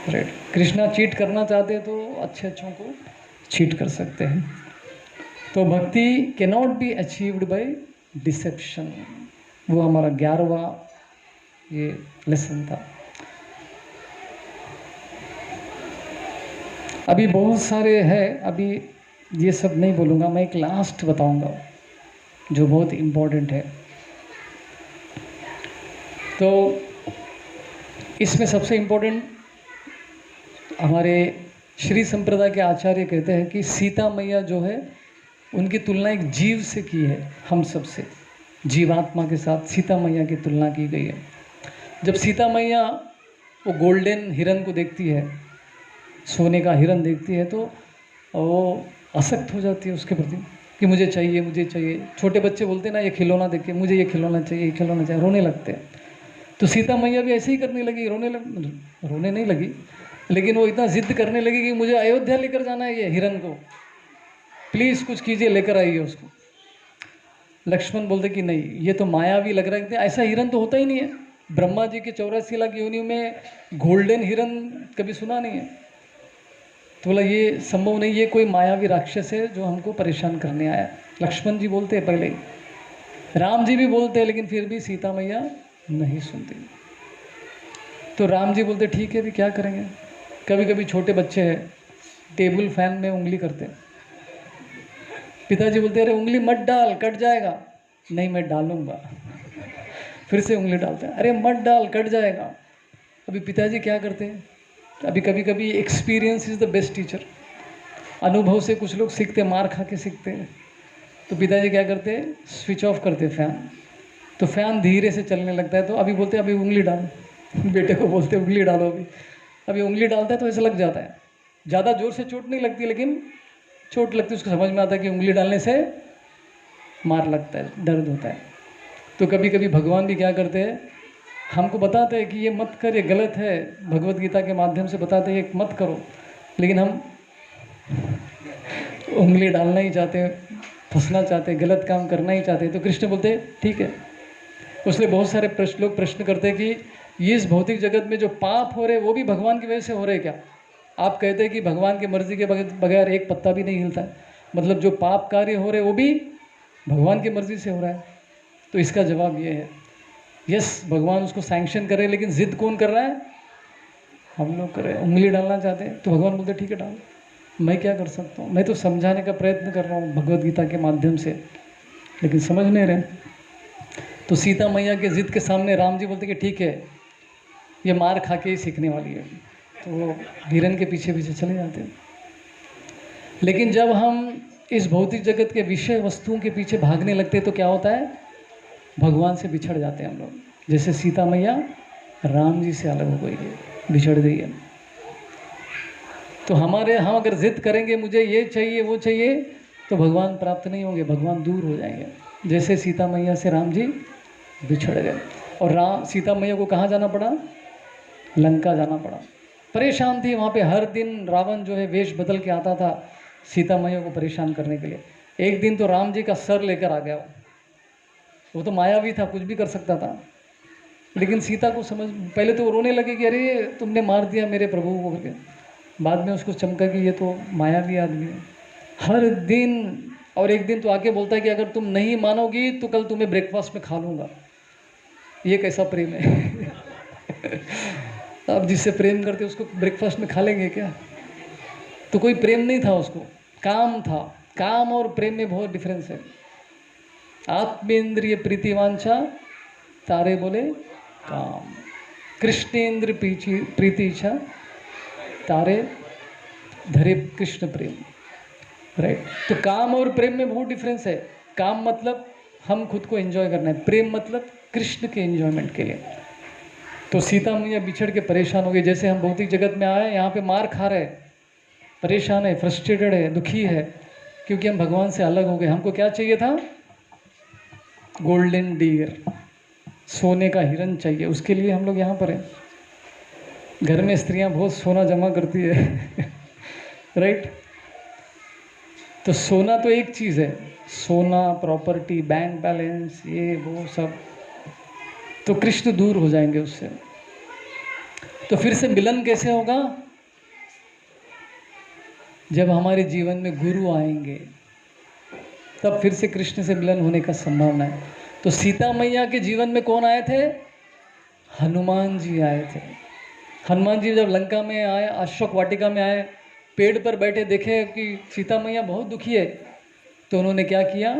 राइट। कृष्णा चीट करना चाहते तो अच्छों को चीट कर सकते हैं। तो bhakti can not be achieved by deception. वो हमारा 11वां ये लेसन था। अभी बहुत सारे हैं, अभी ये सब नहीं बोलूँगा, मैं एक लास्ट बताऊँगा जो बहुत इम्पोर्टेंट है। तो इसमें सबसे इम्पोर्टेंट हमारे श्री संप्रदाय के आचार्य कहते हैं कि सीता मैया जो है उनकी तुलना एक जीव से की है, हम सब से, जीवात्मा के साथ सीता मैया की तुलना की गई है। जब सीता मैया वो गोल्डन हिरन को देखती है, सोने का हिरन देखती है, तो वो आसक्त हो जाती है उसके प्रति कि मुझे चाहिए, मुझे चाहिए। छोटे बच्चे बोलते हैं ना, ये खिलौना देख के मुझे ये खिलौना चाहिए, ये खिलौना चाहिए, रोने लगते हैं। तो सीता मैया भी ऐसे ही करने लगी, रोने नहीं लगी, लेकिन वो इतना जिद करने लगी कि मुझे अयोध्या लेकर जाना है ये हिरन को, प्लीज़ कुछ कीजिए, लेकर आइए उसको। लक्ष्मण बोलते कि नहीं, ये तो मायावी लग रहा है, ऐसा हिरन तो होता ही नहीं है। ब्रह्मा जी के 84 लाख योनियों में गोल्डन हिरन कभी सुना नहीं है। तो बोला ये संभव नहीं, ये कोई मायावी राक्षस है जो हमको परेशान करने आया। लक्ष्मण जी बोलते हैं पहले ही, राम जी भी बोलते हैं, लेकिन फिर भी सीता मैया नहीं सुनती। तो राम जी बोलते ठीक है, भी क्या करेंगे। कभी कभी छोटे बच्चे हैं, टेबल फैन में उंगली करते हैं, पिताजी बोलते अरे उंगली मत डाल, कट जाएगा। नहीं, मैं डालूंगा। फिर से उंगली डालते हैं, अरे मत डाल, कट जाएगा। अभी पिताजी क्या करते हैं, अभी कभी कभी experience is the best teacher. अनुभव से कुछ लोग सीखते, मार खा के सीखते हैं। तो पिताजी क्या करते हैं, स्विच ऑफ करते फैन। तो फैन धीरे से चलने लगता है। तो अभी बोलते अभी उंगली डालो बेटे को बोलते उंगली डालो। अभी उंगली डालता है तो ऐसा लग जाता है, ज़्यादा जोर से चोट नहीं लगती, लेकिन चोट लगती है। उसको समझ में आता है कि उंगली डालने से मार लगता है, दर्द होता है। तो कभी कभी भगवान भी क्या करते हैं, हमको बताते हैं कि ये मत कर, ये गलत है। भगवत गीता के माध्यम से बताते हैं ये मत करो, लेकिन हम उंगली डालना ही चाहते हैं, फंसना चाहते हैं, गलत काम करना ही चाहते हैं। तो कृष्ण बोलते हैं ठीक है। उसलिए बहुत सारे लोग प्रश्न करते हैं कि ये इस भौतिक जगत में जो पाप हो रहे वो भी भगवान की वजह से हो रहे क्या? आप कहते हैं कि भगवान की मर्जी के बगैर एक पत्ता भी नहीं हिलता है, मतलब जो पाप कार्य हो रहे वो भी भगवान की मर्जी से हो रहा है। तो इसका जवाब ये है, यस भगवान उसको सैंक्शन कर रहे हैं, लेकिन जिद कौन कर रहा है? हम लोग कर रहे हैं। उंगली डालना चाहते हैं तो भगवान बोलते ठीक है डालो। मैं क्या कर सकता हूँ, मैं तो समझाने का प्रयत्न कर रहा हूँ भगवत गीता के माध्यम से। लेकिन समझ नहीं रहे। तो सीता मैया के जिद के सामने राम जी बोलते कि ठीक है, ये मार खा के ही सीखने वाली है, तो वो हिरन के पीछे पीछे चले जाते हैं। लेकिन जब हम इस भौतिक जगत के विषय वस्तुओं के पीछे भागने लगते हैं तो क्या होता है, भगवान से बिछड़ जाते हैं हम लोग। जैसे सीता मैया राम जी से अलग हो गई है, बिछड़ गई है। तो हम अगर जिद करेंगे मुझे ये चाहिए वो चाहिए, तो भगवान प्राप्त नहीं होंगे, भगवान दूर हो जाएंगे। जैसे सीता मैया से राम जी बिछड़ गए, और सीता मैया को कहाँ जाना पड़ा, लंका जाना पड़ा। परेशान थी वहाँ पे, हर दिन रावण जो है वेश बदल के आता था सीता मैया को परेशान करने के लिए। एक दिन तो राम जी का सर लेकर आ गया, वो तो मायावी था, कुछ भी कर सकता था। लेकिन सीता को पहले तो वो रोने लगे कि अरे तुमने मार दिया मेरे प्रभु को करके। बाद में उसको चमका कि ये तो मायावी आदमी है, हर दिन। और एक दिन तो आके बोलता है कि अगर तुम नहीं मानोगी तो कल तुम्हें ब्रेकफास्ट में खा लूँगा। ये कैसा प्रेम है। आप जिससे प्रेम करते उसको ब्रेकफास्ट में खा लेंगे क्या? तो कोई प्रेम नहीं था उसको, काम था। काम और प्रेम में बहुत डिफरेंस है। आत्मेंद्रिय प्रीतिवांछा, तारे बोले काम। कृष्णेंद्र प्रीति इच्छा, तारे धरे कृष्ण प्रेम। राइट। तो काम और प्रेम में बहुत डिफरेंस है। काम मतलब हम खुद को एंजॉय करना है, प्रेम मतलब कृष्ण के एंजॉयमेंट के लिए। तो सीता मैया बिछड़ के परेशान हो गई। जैसे हम भौतिक जगत में आए, यहाँ पे मार खा रहे, परेशान है, फ्रस्ट्रेटेड है, दुखी है, क्योंकि हम भगवान से अलग हो गए। हमको क्या चाहिए था, गोल्डन डियर, सोने का हिरन चाहिए। उसके लिए हम लोग यहाँ पर हैं। घर में स्त्रियाँ बहुत सोना जमा करती है। राइट। तो सोना तो एक चीज़ है, सोना, प्रॉपर्टी, बैंक बैलेंस, ये वो सब। तो कृष्ण दूर हो जाएंगे उससे। तो फिर से मिलन कैसे होगा, जब हमारे जीवन में गुरु आएंगे, तब फिर से कृष्ण से मिलन होने का संभावना है। तो सीता मैया के जीवन में कौन आए थे, हनुमान जी आए थे। हनुमान जी जब लंका में आए, अशोक वाटिका में आए, पेड़ पर बैठे, देखे कि सीता मैया बहुत दुखी है, तो उन्होंने क्या किया,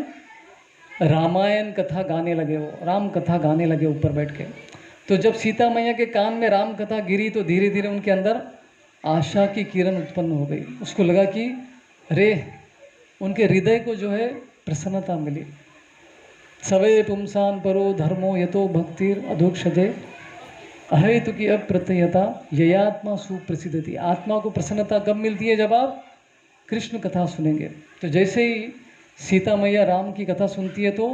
रामायण कथा गाने लगे, वो राम कथा गाने लगे ऊपर बैठ के। तो जब सीता मैया के कान में राम कथा गिरी तो धीरे धीरे उनके अंदर आशा की किरण उत्पन्न हो गई। उसको लगा कि अरे, उनके हृदय को जो है प्रसन्नता मिली। सवे पुंसान परो धर्मो यतो भक्तिर अधोक्षजे अहेतु की अप्रत्ययता ययात्मा सुप्रसिद्धति। आत्मा को प्रसन्नता कब मिलती है, जब आप कृष्ण कथा सुनेंगे। तो जैसे ही सीता मैया राम की कथा सुनती है तो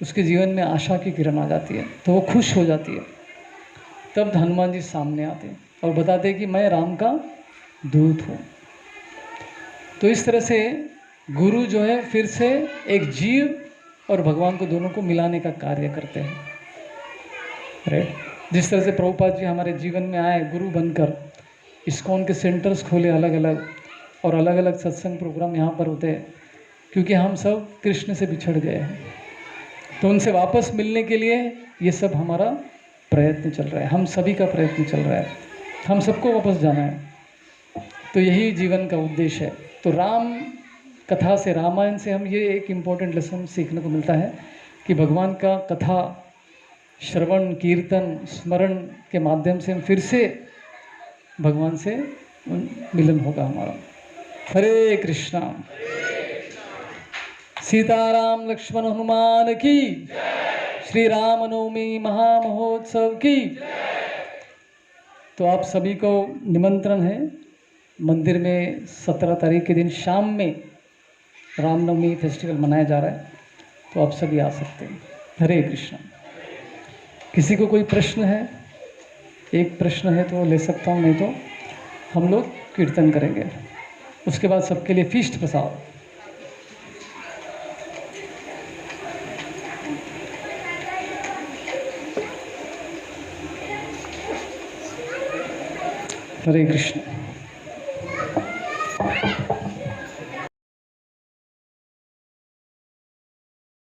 उसके जीवन में आशा की किरण आ जाती है, तो वो खुश हो जाती है। तब हनुमान जी सामने आते हैं और बताते हैं कि मैं राम का दूत हूँ। तो इस तरह से गुरु जो है फिर से एक जीव और भगवान को दोनों को मिलाने का कार्य करते हैं। राइट। जिस तरह से प्रभुपाद जी हमारे जीवन में आए गुरु बनकर, इस्कॉन के सेंटर्स खोले अलग अलग, और अलग अलग सत्संग प्रोग्राम यहाँ पर होते हैं, क्योंकि हम सब कृष्ण से बिछड़ गए हैं। तो उनसे वापस मिलने के लिए ये सब हमारा प्रयत्न चल रहा है, हम सभी का प्रयत्न चल रहा है, हम सबको वापस जाना है। तो यही जीवन का उद्देश्य है। तो राम कथा से, रामायण से हम ये एक इम्पोर्टेंट लेसन सीखने को मिलता है कि भगवान का कथा श्रवण, कीर्तन, स्मरण के माध्यम से हम फिर से भगवान से मिलन होगा हमारा। हरे कृष्णा। सीताराम लक्ष्मण हनुमान की, श्री राम नवमी महामहोत्सव की। तो आप सभी को निमंत्रण है, मंदिर में 17 तारीख के दिन शाम में रामनवमी फेस्टिवल मनाया जा रहा है, तो आप सभी आ सकते हैं। हरे कृष्णा। किसी को कोई प्रश्न है, एक प्रश्न है तो ले सकता हूँ, नहीं तो हम लोग कीर्तन करेंगे। उसके बाद सबके लिए फीस्ट प्रसाद। हरे कृष्ण।